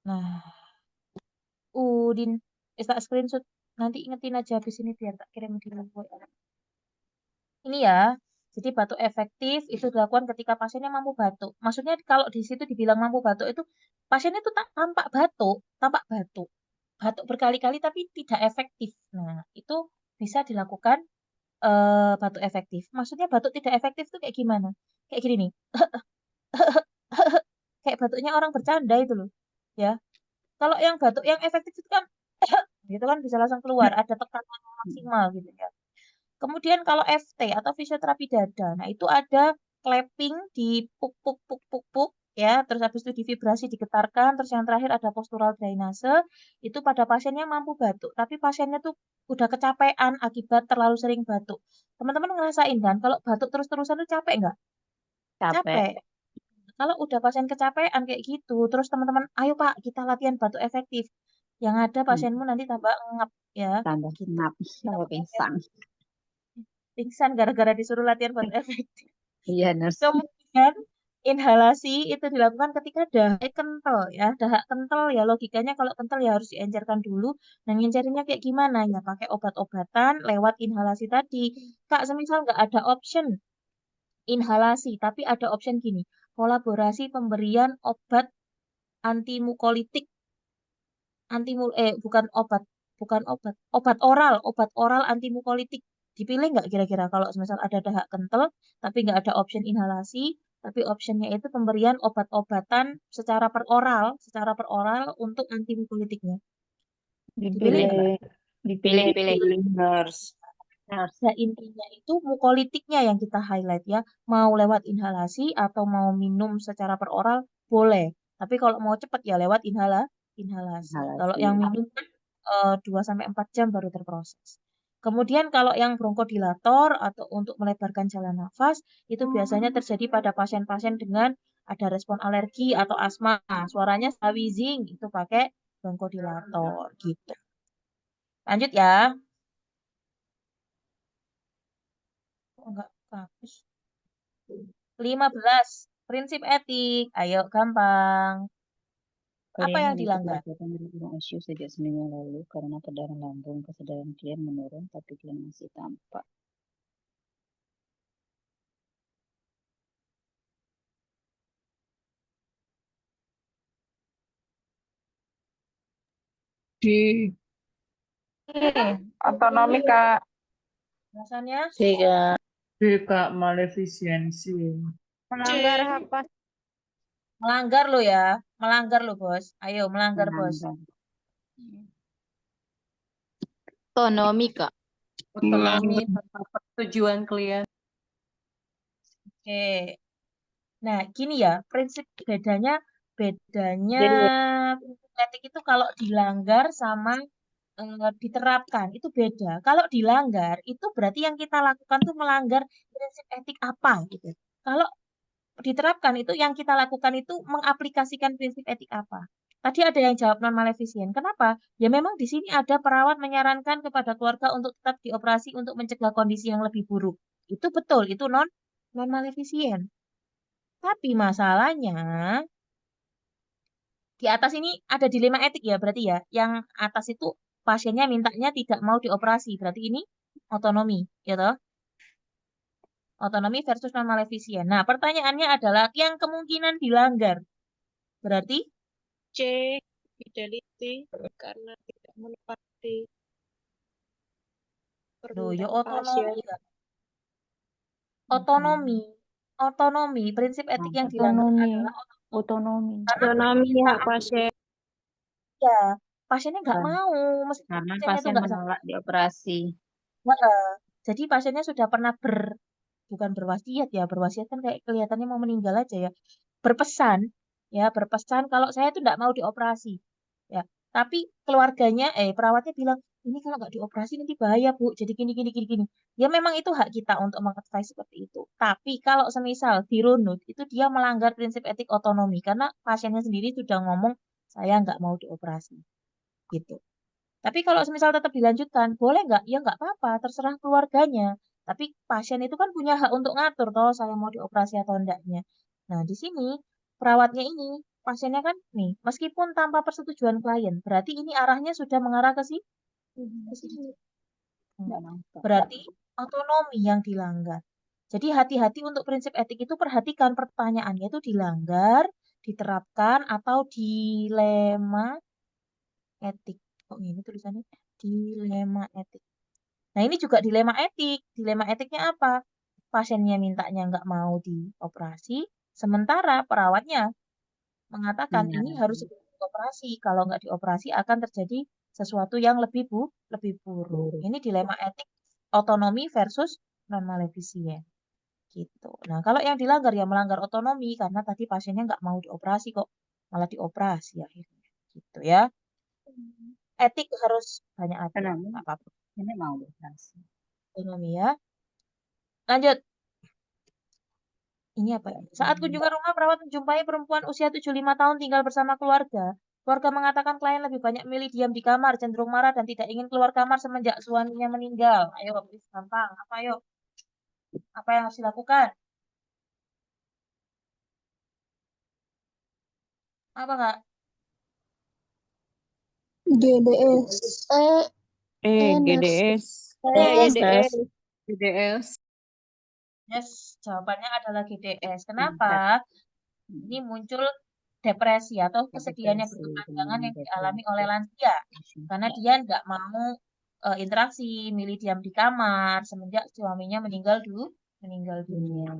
Nah, Udin, tak screenshot. Nanti ingetin aja habis ini biar tak kirim di WA. Ini ya, jadi batuk efektif itu dilakukan ketika pasiennya mampu batuk. Maksudnya kalau di situ dibilang mampu batuk itu pasiennya itu tampak batuk berkali-kali tapi tidak efektif. Nah, itu bisa dilakukan batuk efektif. Maksudnya batuk tidak efektif itu kayak gimana? Kayak gini nih. Kayak batuknya orang bercanda itu loh. Ya. Kalau yang batuk yang efektif itu kan gitu kan bisa langsung keluar, ada tekanan yang maksimal gitu ya. Kemudian kalau FT atau fisioterapi dada, nah itu ada clapping di puk ya, terus habis itu divibrasi digetarkan, terus yang terakhir ada postural drainase, itu pada pasien yang mampu batuk, tapi pasiennya tuh udah kecapean akibat terlalu sering batuk. Teman-teman ngerasain kan, kalau batuk terus-terusan tuh capek nggak? Capek. Capek. Kalau udah pasien kecapean kayak gitu, terus teman-teman, ayo Pak, kita latihan batuk efektif. Yang ada pasienmu nanti tambah ngap ya, Tambah gitu. ngap, tambah pingsan. Pingsan gara-gara disuruh latihan batuk efektif. Iya, nurse. Kemudian inhalasi itu dilakukan ketika dahak kental ya. Dahak kental ya logikanya kalau kental ya harus diencerkan dulu. Nah, ngencernya kayak gimana? Ya pakai obat-obatan lewat inhalasi tadi. Kak, semisal nggak ada option inhalasi, tapi ada option gini. Kolaborasi pemberian obat antimukolitik. Obat oral antimukolitik. Dipilih nggak kira-kira kalau misal ada dahak kental, tapi nggak ada option inhalasi, tapi optionnya itu pemberian obat-obatan secara per oral untuk antimukolitiknya. Dipilih nggak? Dipilih. Dipilih. nurse. Nah, intinya itu mukolitiknya yang kita highlight ya. Mau lewat inhalasi atau mau minum secara per oral, boleh. Tapi kalau mau cepat ya lewat inhalasi. Kalau yang Inhalasi. minum kan 2-4 jam baru terproses. Kemudian kalau yang bronkodilator atau untuk melebarkan jalan nafas, itu biasanya terjadi pada pasien-pasien dengan ada respon alergi atau asma. Suaranya wheezing, itu pakai bronkodilator gitu. Lanjut ya. Oh, enggak bagus. 15. Prinsip etik. Ayo, gampang. Apa Klien yang memiliki dilanggar? perawatan di ruang ICU sejak seminggu lalu karena perdarahan lambung. Kesadaran klien menurun, tapi klien masih tampak. D. Otonomi Kak. Alasannya? D, Kak, malefisiensi. Melanggar hak pasien. Melanggar lo ya. Melanggar lo, Bos. Ayo, melanggar, Bos. Otonomi, Kak. Otonomi tanpa persetujuan klien. Oke. Nah, gini ya, prinsip bedanya prinsip etik itu kalau dilanggar sama diterapkan itu beda. Kalau dilanggar itu berarti yang kita lakukan tuh melanggar prinsip etik apa gitu. Kalau diterapkan itu yang kita lakukan itu mengaplikasikan prinsip etik apa. Tadi ada yang jawab non malefisien. Kenapa? Ya memang di sini ada perawat menyarankan kepada keluarga untuk tetap dioperasi untuk mencegah kondisi yang lebih buruk. Itu betul, itu non malefisien. Tapi masalahnya di atas ini ada dilema etik ya berarti ya. Yang atas itu pasiennya mintanya tidak mau dioperasi. Berarti ini otonomi, ya toh? Otonomi versus non malefisien. Nah, pertanyaannya adalah yang kemungkinan dilanggar. Berarti C. Fidelity karena tidak menepati loh, ya permintaan otonomi pasien. kan? Otonomi, prinsip etik yang dilanggar adalah Otonomi. karena Otonomi hak pasien. ya, pasiennya nggak Karena- mau, meskipun Karena pasiennya itu pasien nggak menolak dioperasi. Jadi pasiennya sudah pernah bukan berwasiat ya, berwasiat kan kayak kelihatannya mau meninggal aja ya. Berpesan, kalau saya itu nggak mau dioperasi, ya. Tapi keluarganya, perawatnya bilang, ini kalau nggak dioperasi nanti bahaya Bu, jadi gini. Ya memang itu hak kita untuk mengadvise seperti itu. Tapi kalau semisal dirunut, itu dia melanggar prinsip etik otonomi, karena pasiennya sendiri sudah ngomong, saya nggak mau dioperasi. Gitu. Tapi kalau semisal tetap dilanjutkan, boleh nggak? Ya nggak apa-apa, terserah keluarganya. Tapi pasien itu kan punya hak untuk ngatur, toh saya mau dioperasi atau enggaknya. Nah, di sini perawatnya ini, pasiennya kan nih, meskipun tanpa persetujuan klien, berarti ini arahnya sudah mengarah ke sini. Nggak nampak. Berarti otonomi yang dilanggar. Jadi hati-hati untuk prinsip etik itu perhatikan pertanyaannya itu dilanggar, diterapkan, atau dilema etik. Kok ini tulisannya? Dilema etik. Nah, ini juga dilema etik. Dilema etiknya apa? Pasiennya mintanya nggak mau dioperasi, sementara perawatnya mengatakan ini harus segera dioperasi. Kalau nggak dioperasi akan terjadi sesuatu yang lebih buruk. Ini dilema etik otonomi versus non malefisien. Gitu. Nah, kalau yang dilanggar ya melanggar otonomi karena tadi pasiennya nggak mau dioperasi kok, malah dioperasi akhirnya. Gitu ya. Etik harus banyak aturan, Kenapa? nggak apa-apa. Ini mau dioperasi. Otonomi ya. Lanjut. Ini apa ya? Saat kunjungan rumah, perawat menjumpai perempuan usia 75 tahun tinggal bersama keluarga. Keluarga mengatakan klien lebih banyak milih diam di kamar, cenderung marah, dan tidak ingin keluar kamar semenjak suaminya meninggal. Ayo, please, gampang. Apa ayo? Apa yang harus dilakukan? Apa, Kak? GDS. GDS. GDS. Yes, jawabannya adalah GDS. Kenapa? Ini muncul depresi atau kesedihan yang berkepanjangan yang dialami oleh lansia. Karena dia nggak mau interaksi, milih diam di kamar semenjak suaminya meninggal dunia.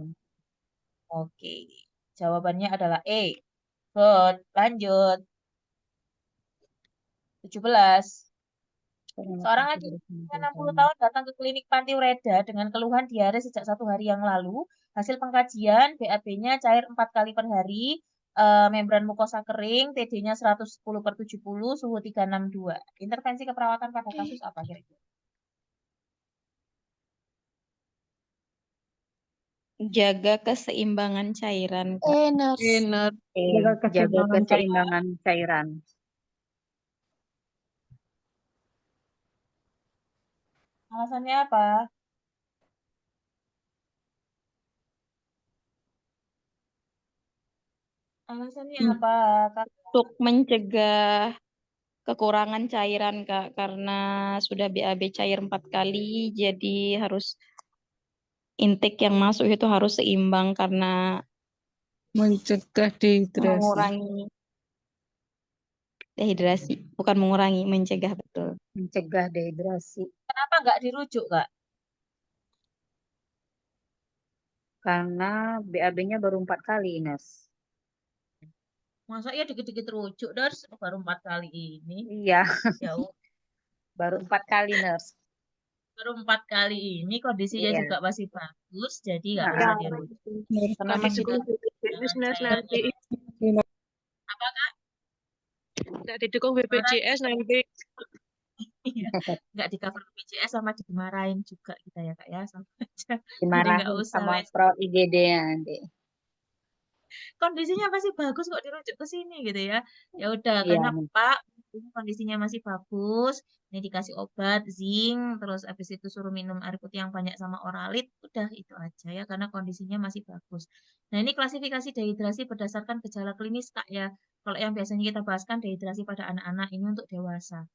Oke, jawabannya adalah E. Good, lanjut. 17. Seorang laki-laki 60 tahun datang ke klinik Panti Ureda dengan keluhan diare sejak 1 hari yang lalu. Hasil pengkajian, BAB-nya cair 4 kali per hari. membran mukosa kering, TD-nya 110/70, suhu 362. Intervensi keperawatan pada kasus apa kira-kira? Jaga keseimbangan cairan, Kak. Benar. Jaga keseimbangan keseimbangan cairan. Alasannya apa? Alasannya apa, Kak? Untuk mencegah kekurangan cairan, Kak, karena sudah BAB cair 4 kali, jadi harus intake yang masuk itu harus seimbang karena Mencegah dehidrasi. mengurangi dehidrasi, bukan mengurangi, mencegah betul. Mencegah dehidrasi. Kenapa nggak dirujuk, Kak? Karena BAB-nya baru 4 kali, Ines. Masa ya dikit-dikit rujuk, Nurse? Baru 4 kali ini. Iya, Ya udah, baru 4 kali, Nurse. baru 4 kali ini kondisinya Iya. juga masih bagus, jadi nggak Nah, bisa dirujuk. Karena masih Juga kehilangan cairannya. Apa, Kak? tidak didukung BPJS nanti. Iya. Nggak di cover BPJS sama dimarahin juga kita ya, Kak ya. Sama aja. Jadi nggak dimarahin usah, sama wes. perawat IGD nanti. Kondisinya masih bagus kok dirujuk ke sini gitu ya. Ya udah, Iya, karena Nis. Pak ini kondisinya masih bagus, ini dikasih obat zinc, terus habis itu suruh minum air putih yang banyak sama oralit, udah itu aja ya karena kondisinya masih bagus. Nah, ini klasifikasi dehidrasi berdasarkan gejala klinis Kak ya. Kalau yang biasanya kita bahaskan dehidrasi pada anak-anak ini untuk dewasa.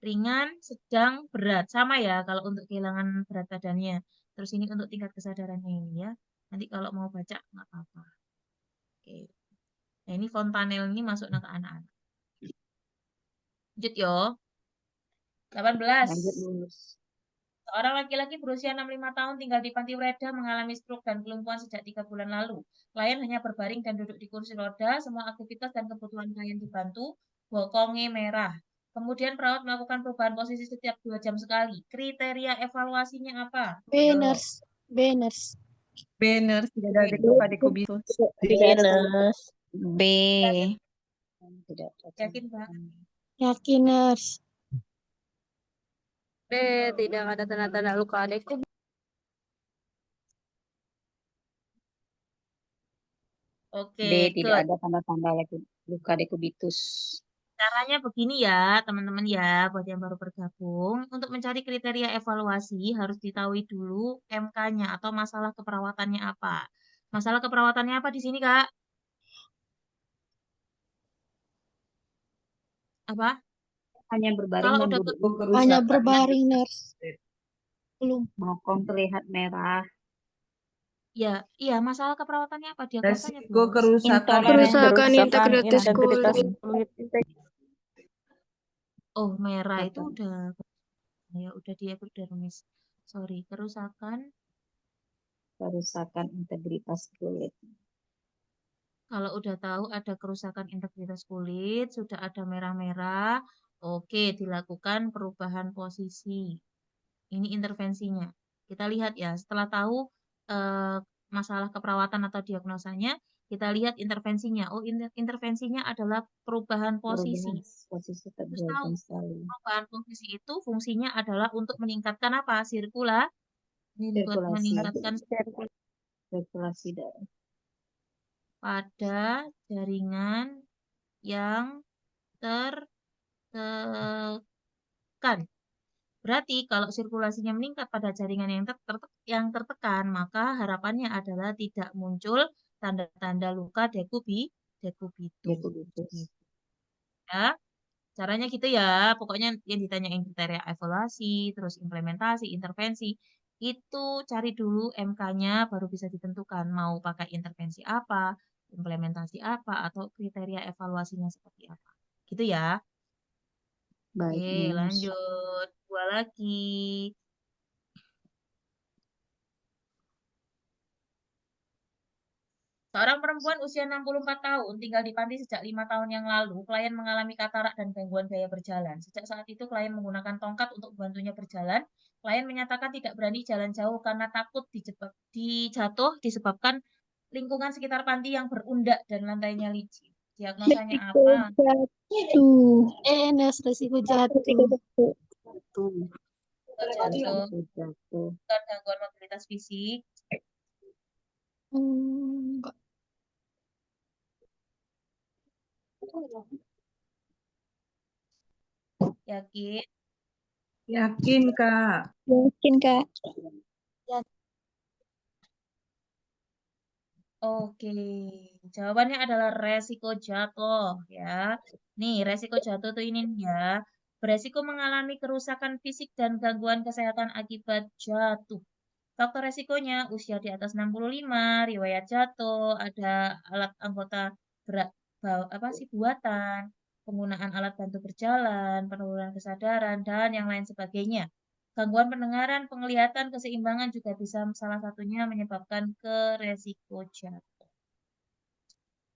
Ringan, sedang, berat. Sama ya kalau untuk kehilangan berat badannya. Terus ini untuk tingkat kesadarannya ini ya. Nanti kalau mau baca nggak apa-apa. Oke. Nah, ini fontanel ini masuk ke anak-anak. Lanjut yo. 18. Lanjut, Nis. Seorang laki-laki berusia 65 tahun tinggal di Panti Werda mengalami stroke dan kelumpuhan sejak 3 bulan lalu. Klien hanya berbaring dan duduk di kursi roda, semua aktivitas dan kebutuhan klien dibantu, bokongnya merah. Kemudian perawat melakukan perubahan posisi setiap 2 jam sekali. Kriteria evaluasinya apa? Yo. Benar. Tidak ada adeko-adeko Benar. B. Tidak cocok. Yakin Bang? B. Tidak ada tanda-tanda luka adekub. Oke, B. Tidak good. ada tanda-tanda luka dekubitus. Caranya begini ya, teman-teman ya, buat yang baru bergabung. Untuk mencari kriteria evaluasi harus diketahui dulu MK-nya atau masalah keperawatannya apa. Masalah keperawatannya apa di sini, Kak? Apa? Hanya berbaring Kalau dan udah duduk. Hanya berbaring, Nurse. Bokong terlihat merah. ya, iya, masalah keperawatannya apa? Diagnosanya Resiko belum. kerusakan Kerusakan integritas kulit. Oh, merah itu Apa? udah di epidermis. Sorry, kerusakan. Integritas kulit. Kalau udah tahu ada kerusakan integritas kulit, sudah ada merah-merah, oke, dilakukan perubahan posisi. Ini intervensinya. Kita lihat ya, setelah tahu masalah keperawatan atau diagnosanya, kita lihat intervensinya. Oh, intervensinya adalah perubahan posisi. Posisi Terus tahu terjadi sekali. perubahan posisi itu fungsinya adalah untuk meningkatkan apa? Meningkatkan Sirkulasi darah. pada jaringan yang tertekan. Berarti kalau sirkulasinya meningkat pada jaringan yang tertekan, maka harapannya adalah tidak muncul tanda-tanda luka dekubitus. Dekubitus. Ya, caranya gitu ya. Pokoknya yang ditanyain kriteria evaluasi, terus implementasi, intervensi, itu cari dulu MK-nya baru bisa ditentukan mau pakai intervensi apa, implementasi apa, atau kriteria evaluasinya seperti apa. Gitu ya. Baik, Oke, Nis. lanjut. 2 lagi. Seorang perempuan usia 64 tahun tinggal di panti sejak 5 tahun yang lalu. Klien mengalami katarak dan gangguan gaya berjalan. Sejak saat itu klien menggunakan tongkat untuk membantunya berjalan. Klien menyatakan tidak berani jalan jauh karena takut dijatuh disebabkan lingkungan sekitar panti yang berundak dan lantainya licin. Diagnosanya apa? Resiko jatuh. Jatuh, Jatuh. bukan gangguan mobilitas fisik. Enggak. Yakin? Yakin, Kak. Mungkin Kak. Oke, jawabannya adalah resiko jatuh ya. Nih, resiko jatuh tuh ini nih ya. Beresiko mengalami kerusakan fisik dan gangguan kesehatan akibat jatuh. Faktor resikonya usia di atas 65, riwayat jatuh, ada alat anggota berat apa sih buatan, penggunaan alat bantu berjalan, penurunan kesadaran dan yang lain sebagainya. Gangguan pendengaran, penglihatan, keseimbangan juga bisa salah satunya menyebabkan resiko jatuh.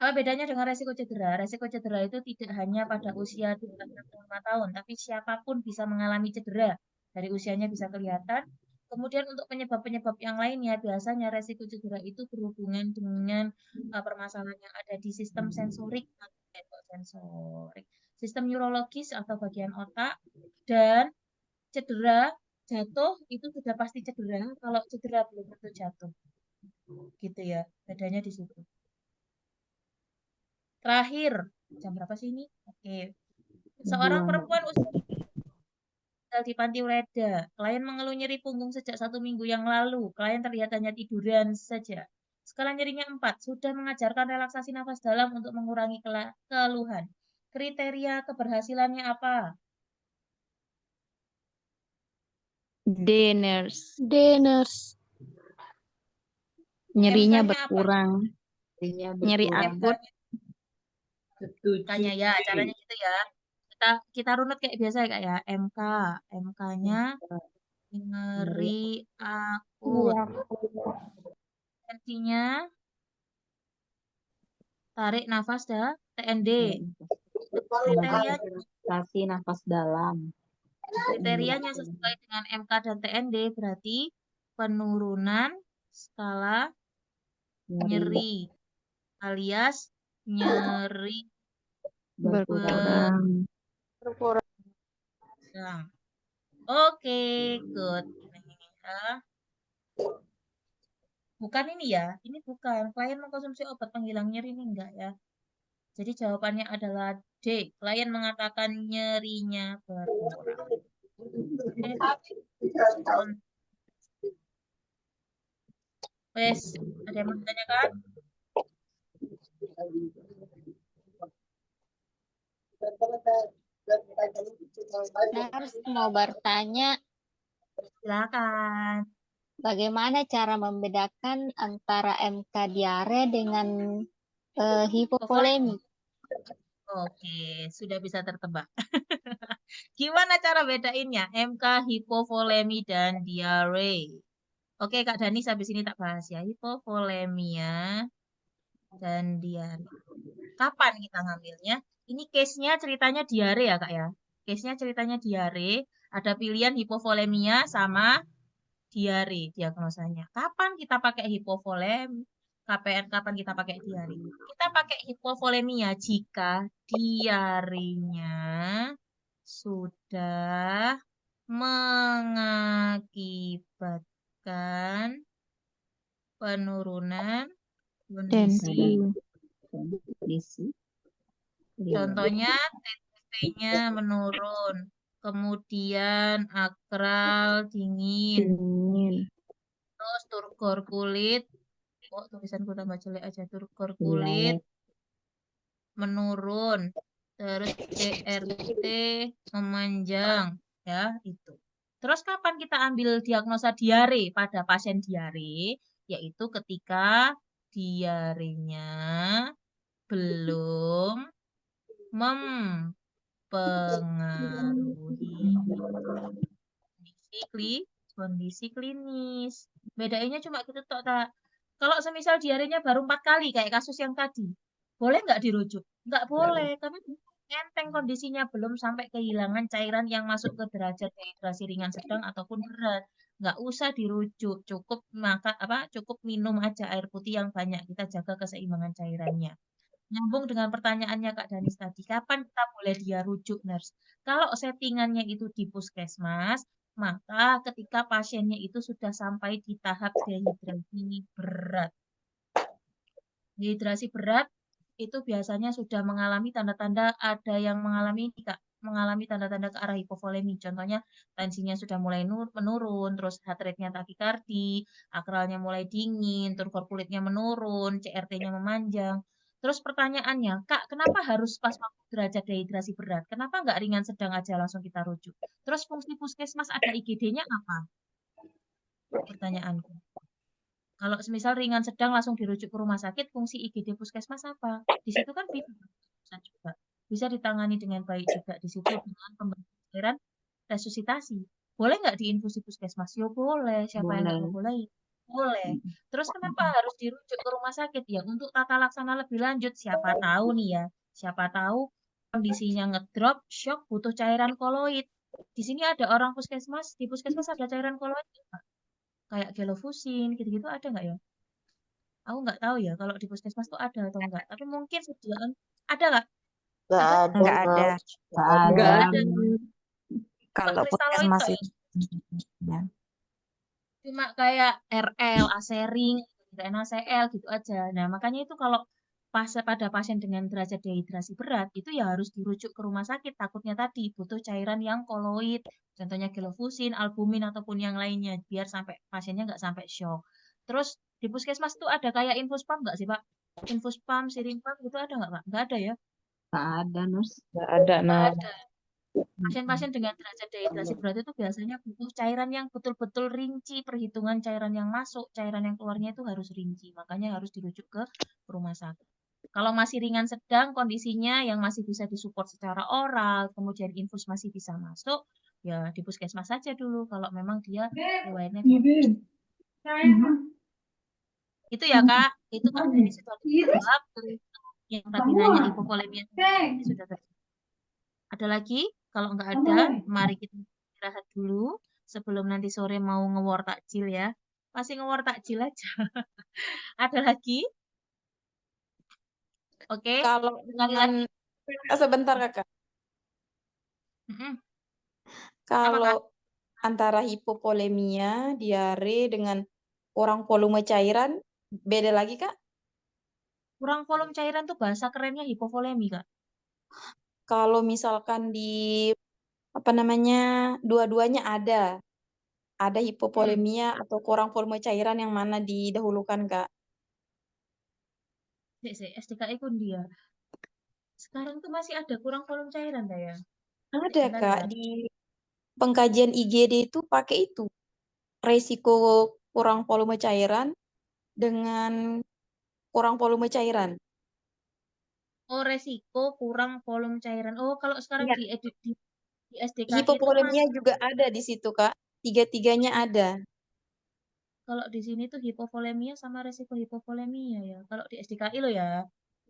Apa bedanya dengan resiko cedera? Resiko cedera itu tidak hanya pada usia di atas 65 tahun, tapi siapapun bisa mengalami cedera. Dari usianya bisa kelihatan. Kemudian untuk penyebab-penyebab yang lainnya, biasanya resiko cedera itu berhubungan dengan permasalahan yang ada di sistem sensorik atau sensorik, sistem neurologis atau bagian otak, dan cedera jatuh itu sudah pasti cedera. Kalau cedera belum tentu jatuh, gitu ya. Bedanya di situ. Terakhir, jam berapa sih ini? Oke. Seorang perempuan usia tinggal di Panti Ureda. Klien mengeluh nyeri punggung sejak 1 minggu yang lalu. Klien terlihat hanya tiduran saja. Skala nyerinya 4. Sudah mengajarkan relaksasi nafas dalam untuk mengurangi keluhan. Kriteria keberhasilannya apa? Nurse. Nurse. Nyerinya MK-nya apa? berkurang. Nyeri MK-nya akut. Tanya ya, caranya gitu ya. Kita runut kayak biasa ya Kak ya. MK-nya nyeri akut. Tensinya tarik nafas dah. TND. Kriteria Kasih nafas dalam. Kriterianya sesuai dengan MK dan TND berarti penurunan skala nyeri alias nyeri Berkurang. berkurang. Oke, good. Bukan ini ya, ini bukan. Klien mengkonsumsi obat penghilang nyeri ini enggak ya. Jadi jawabannya adalah D. Klien mengatakan nyerinya berkurang. Wes, ada yang mau ditanyakan? Harus mau bertanya, Silakan. bagaimana cara membedakan antara MK diare dengan hipovolemi? Oke, sudah bisa tertebak. Gimana cara bedainnya? MK, hipovolemi, dan diare. Oke, Kak Danis, habis ini tak bahas ya. Hipovolemia dan diare. Kapan kita ngambilnya? Ini case-nya ceritanya diare ya, Kak ya. Case-nya ceritanya diare. Ada pilihan hipovolemia sama diare diagnosanya. Kapan kita pakai hipovolem? Kapan kita pakai diare? Kita pakai hipovolemia jika diarenya sudah mengakibatkan penurunan kondisi. Contohnya TTT-nya menurun. Kemudian akral dingin. Terus turgor kulit. Oh, tulisanku tambah jelek aja. Turgor kulit menurun. Terus DRT memanjang. Ya, itu. Terus kapan kita ambil diagnosa diare pada pasien diare? Yaitu ketika diarenya belum mempengaruhi kondisi klinis. Bedainnya cuma gitu tok, tak. Kalau semisal diarenya baru 4 kali kayak kasus yang tadi, boleh nggak dirujuk? Nggak boleh, karena enteng kondisinya belum sampai kehilangan cairan yang masuk ke derajat dehidrasi ringan sedang ataupun berat. nggak usah dirujuk, cukup cukup minum aja air putih yang banyak, kita jaga keseimbangan cairannya. Nyambung dengan pertanyaannya Kak Danis tadi, kapan kita boleh dia rujuk, nurse? Kalau settingannya itu di puskesmas, maka ketika pasiennya itu sudah sampai di tahap dehidrasi berat. Dehidrasi berat itu biasanya sudah mengalami tanda-tanda, ada yang mengalami ini Kak, mengalami tanda-tanda ke arah hipovolemi. Contohnya tensinya sudah mulai menurun, terus heart rate-nya takikardi, akralnya mulai dingin, turgor kulitnya menurun, CRT-nya memanjang. Terus pertanyaannya, Kak, kenapa harus pas waktu derajat dehidrasi berat? Kenapa nggak ringan sedang aja langsung kita rujuk? Terus fungsi puskesmas ada IGD-nya apa? Pertanyaanku. Kalau semisal ringan sedang langsung dirujuk ke rumah sakit, fungsi IGD puskesmas apa? Di situ kan bisa juga. Bisa ditangani dengan baik juga di situ dengan pemberian cairan resusitasi. Boleh nggak diinfusi puskesmas? Yo boleh. Siapa yang nggak Boleh. ngebolehin? Boleh. Terus kenapa harus dirujuk ke rumah sakit? Ya untuk tata laksana lebih lanjut. Siapa tahu nih ya. Siapa tahu kondisinya ngedrop, shock, butuh cairan koloid. Di sini ada orang puskesmas, di puskesmas ada cairan koloid nggak? Kayak gelofusin, gitu-gitu ada nggak ya? Aku nggak tahu ya kalau di puskesmas tuh ada atau enggak. Tapi mungkin sediaan ada nggak? Nggak Ada? ada, Nggak ada. Nurse. Nggak Nggak ada. Enggak ada. Cuma Kalau kristaloid puskesmas kok ya. itu. Ya. Cuma kayak RL, asering, NaCl gitu aja. Nah, makanya itu kalau pada pasien dengan derajat dehidrasi berat, itu ya harus dirujuk ke rumah sakit. Takutnya tadi butuh cairan yang koloid, contohnya gelofusin, albumin, ataupun yang lainnya, biar sampai pasiennya nggak sampai shock. Terus di puskesmas tuh ada kayak infus pump nggak sih, Pak? Infus pump, siring pump gitu ada nggak, Pak? Nggak ada ya? Nggak ada, Nurse. Nggak ada, Nggak nah. ada. Pasien-pasien dengan derajat dehidrasi berat itu biasanya butuh cairan yang betul-betul rinci, perhitungan cairan yang masuk, cairan yang keluarnya itu harus rinci, makanya harus dirujuk ke rumah sakit. Kalau masih ringan sedang kondisinya yang masih bisa disupport secara oral, kemudian infus masih bisa masuk, ya di puskesmas saja dulu kalau memang dia riwayatnya itu ya Kak, itu Kak Deni sudah dijawab. Yang tadi nanya hipovolemia ini sudah terjawab. Ada lagi? Kalau nggak ada, mari kita istirahat dulu sebelum nanti sore mau ngewar takjil ya. Masih ngewar takjil aja. Ada lagi? Oke, Kalau sekali dengan lagi. sebentar Kakak. Mm-mm. Apa Kak? Kalau antara hipovolemia, diare dengan kurang volume cairan, beda lagi Kak? Kurang volume cairan tuh bahasa kerennya hipovolemi Kak. Kalau misalkan di apa namanya, dua-duanya ada hipovolemia atau kurang volume cairan, yang mana didahulukan Kak? SDKI pun dia. Sekarang tuh masih ada kurang volume cairan Kak ya? Ada Bentar Kak, ya. di pengkajian IGD itu pakai itu. Resiko kurang volume cairan dengan kurang volume cairan. Oh, resiko kurang volume cairan. Oh, kalau sekarang Iya. di SDKI itu Hipovolemia masih, juga ada di situ Kak. Tiga-tiganya ada. kalau di sini tuh hipovolemia sama resiko hipovolemia ya. Kalau di SDKI lo ya.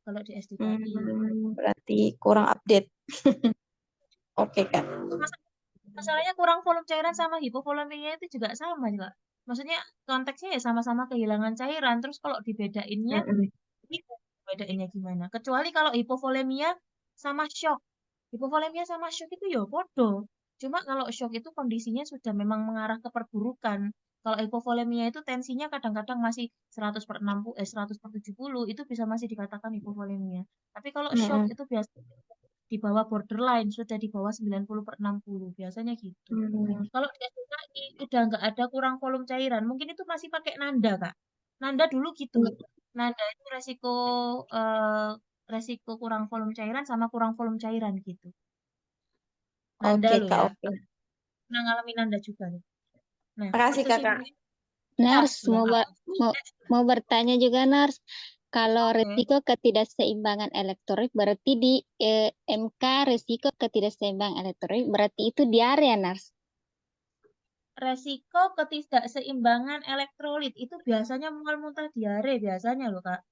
Kalau di SDKI. Berarti kurang update. Oke Kak. Masalahnya kurang volume cairan sama hipovoleminya itu juga sama juga. Maksudnya konteksnya ya sama-sama kehilangan cairan. Terus kalau dibedainnya, bingung bedainnya gimana. Kecuali kalau hipovolemia sama shock. Hipovolemia sama shock itu ya bodoh. Cuma kalau shock itu kondisinya sudah memang mengarah ke perburukan. Kalau hipovolemia itu tensinya kadang-kadang masih 100 per 60, 100 per 70, itu bisa masih dikatakan hipovolemia. Tapi kalau shock itu biasanya di bawah borderline, sudah di bawah 90 per 60, biasanya gitu. Kalau di SDKI udah nggak ada kurang volume cairan, mungkin itu masih pakai nanda, Kak. Nanda dulu gitu. Nanda itu resiko kurang volume cairan sama kurang volume cairan gitu. Nanda Oke lo Kak, ya. oke. Pernah ngalamin nanda juga nih. Nah, Makasih itu sih Kakak. mungkin. Nars, Ya, mau bertanya juga, Nars. Kalau Oke. resiko ketidakseimbangan elektrolit berarti di MK resiko ketidakseimbangan elektrolit berarti itu diare ya, Nars? Resiko ketidakseimbangan elektrolit itu biasanya mual-muntah diare biasanya loh, Kak.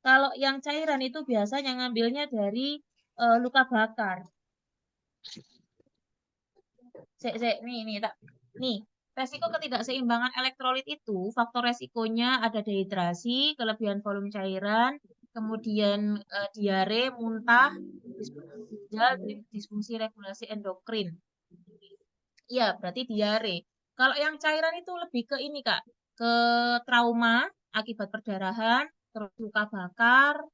Kalau yang cairan itu biasanya ngambilnya dari luka bakar. Nih, tak. Nih, resiko ketidakseimbangan elektrolit itu, faktor resikonya ada dehidrasi, kelebihan volume cairan, kemudian diare, muntah, disfungsi ginjal, disfungsi regulasi endokrin. Iya, berarti diare. Kalau yang cairan itu lebih ke ini, Kak, ke trauma akibat perdarahan, terus luka bakar,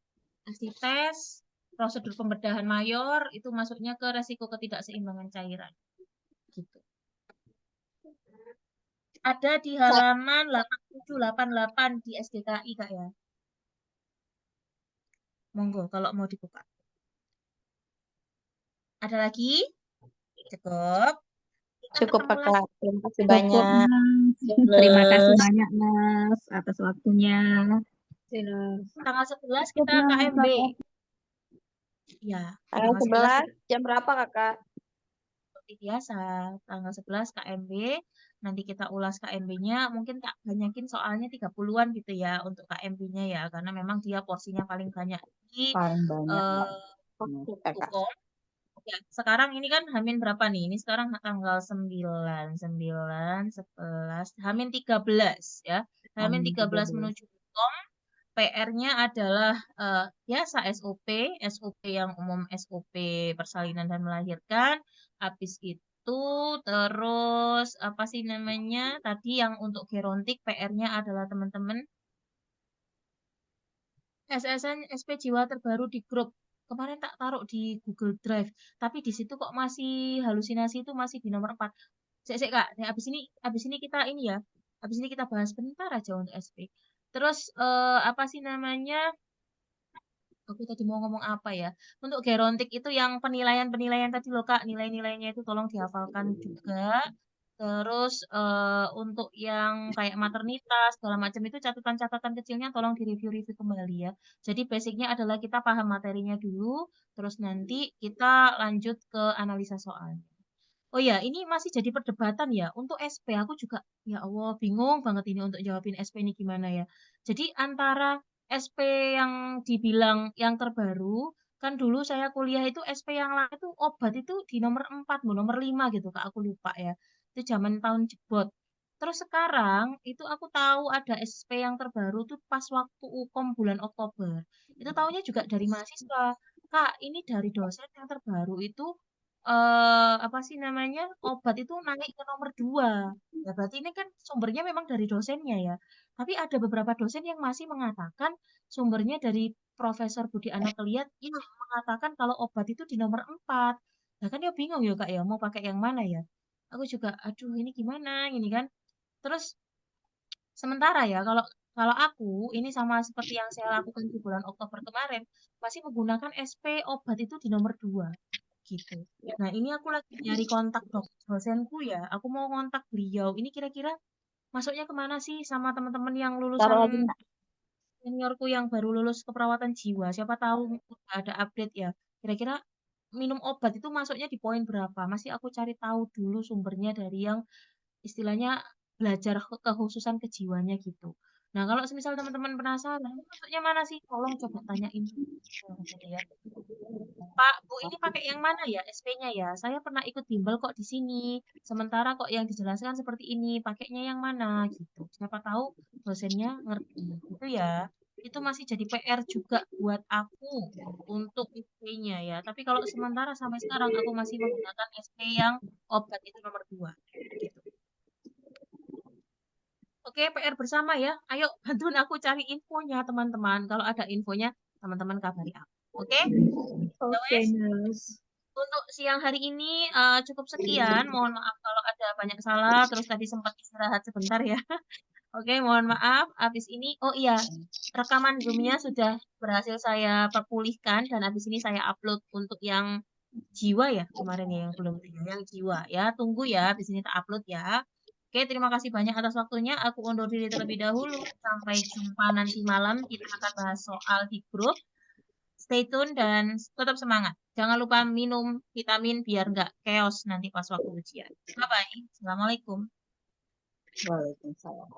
asites, prosedur pembedahan mayor, itu masuknya ke resiko ketidakseimbangan cairan. Gitu. Ada di halaman 8788 di SDKI, Kak ya. Monggo kalau mau dibuka. Ada lagi? Cukup. Kita Cukup, ketemu lagi. Kakak. Terima kasih Cukup, banyak. Mas. Terima kasih banyak, Mas, atas waktunya. Tanggal 11 Cukup, kita Mas. KMB. Ya, Tanggal tanggal 11 11, jam berapa, Kakak? seperti biasa. Tanggal 11 KMB. Nanti kita ulas KMB-nya. Mungkin tak banyakin soalnya 30-an gitu ya untuk KMB-nya ya. Karena memang dia porsinya paling banyak di Paling banyak. Kakak. UKOM. Ya, sekarang ini kan Hamin berapa nih? Ini sekarang tanggal 9, 9, 11, Hamin 13 ya. Hamin 13 menuju UKOM. PR-nya adalah biasa SOP, SOP yang umum, SOP persalinan dan melahirkan. Habis itu terus apa sih namanya? Tadi yang untuk gerontik PR-nya adalah teman-teman SSN SP Jiwa terbaru di grup. Kemarin tak taruh di Google Drive, tapi di situ kok masih halusinasi itu masih di nomor 4. Sek, Kak, nah, habis ini kita ini ya. Habis ini kita bahas bentar aja untuk SP. Terus apa sih namanya? Aku tadi mau ngomong apa ya? Untuk gerontik itu yang penilaian-penilaian tadi loh Kak, nilai-nilainya itu tolong dihafalkan juga. Terus untuk yang kayak maternitas segala macam itu catatan-catatan kecilnya tolong direview-review kembali ya. Jadi basicnya adalah kita paham materinya dulu, terus nanti kita lanjut ke analisa soal. Oh ya, ini masih jadi perdebatan ya. Untuk SP aku juga, ya Allah, bingung banget ini untuk jawabin SP ini gimana ya. Jadi antara SP yang dibilang yang terbaru, kan dulu saya kuliah itu SP yang lain itu obat itu di nomor 4, nomor 5 gitu Kak, aku lupa ya. Itu zaman tahun jebot. Terus sekarang itu aku tahu ada SP yang terbaru tuh pas waktu UKOM bulan Oktober. Itu tahunya juga dari mahasiswa. Kak, ini dari dosen yang terbaru itu apa sih namanya, obat itu naik ke nomor 2. Ya berarti ini kan sumbernya memang dari dosennya ya. Tapi ada beberapa dosen yang masih mengatakan sumbernya dari Profesor Budi Anatoliat yang mengatakan kalau obat itu di nomor 4. Nah kan ya bingung ya Kak ya, mau pakai yang mana ya? Aku juga, aduh ini gimana ini kan. Terus sementara ya kalau kalau aku ini sama seperti yang saya lakukan di bulan Oktober kemarin, masih menggunakan SP obat itu di nomor 2 gitu. Nah, ini aku lagi nyari kontak dosenku ya. Aku mau kontak beliau. Ini kira-kira masuknya kemana sih sama teman-teman yang Taruh lulusan lagi, Kak. seniorku yang baru lulus keperawatan jiwa. Siapa tahu udah ada update ya. Kira-kira minum obat itu masuknya di poin berapa? Masih aku cari tahu dulu sumbernya dari yang istilahnya belajar kekhususan kejiwanya gitu. Nah, kalau semisal teman-teman penasaran, masuknya mana sih? Tolong coba tanyain. Gitu ya. Pak, Bu ini pakai yang mana ya SP-nya ya? Saya pernah ikut bimbel kok di sini. Sementara kok yang dijelaskan seperti ini, pakainya yang mana gitu. Siapa tahu dosennya ngerti. Gitu ya. Itu masih jadi PR juga buat aku untuk SP-nya ya. Tapi kalau sementara sampai sekarang aku masih menggunakan SP yang obat itu nomor 2. Gitu. Oke, PR bersama ya. Ayo bantuin aku cari infonya teman-teman. Kalau ada infonya, teman-teman kabari aku. Oke? Ya Oke, wes. Mas. Untuk siang hari ini cukup sekian. Mohon maaf kalau ada banyak salah. Terus tadi sempat istirahat sebentar ya. Oke, mohon maaf. Habis ini, oh iya, rekaman Zoom-nya sudah berhasil saya perpulihkan. Dan habis ini saya upload untuk yang jiwa ya. Kemarin ya yang belum yang jiwa ya. Tunggu ya, habis ini tak upload ya. Oke, terima kasih banyak atas waktunya. Aku undur diri terlebih dahulu. Sampai jumpa nanti malam. Kita akan bahas soal di grup. Stay tune dan tetap semangat. Jangan lupa minum vitamin biar nggak chaos nanti pas waktu ujian. Bye-bye. Assalamualaikum. Waalaikumsalam.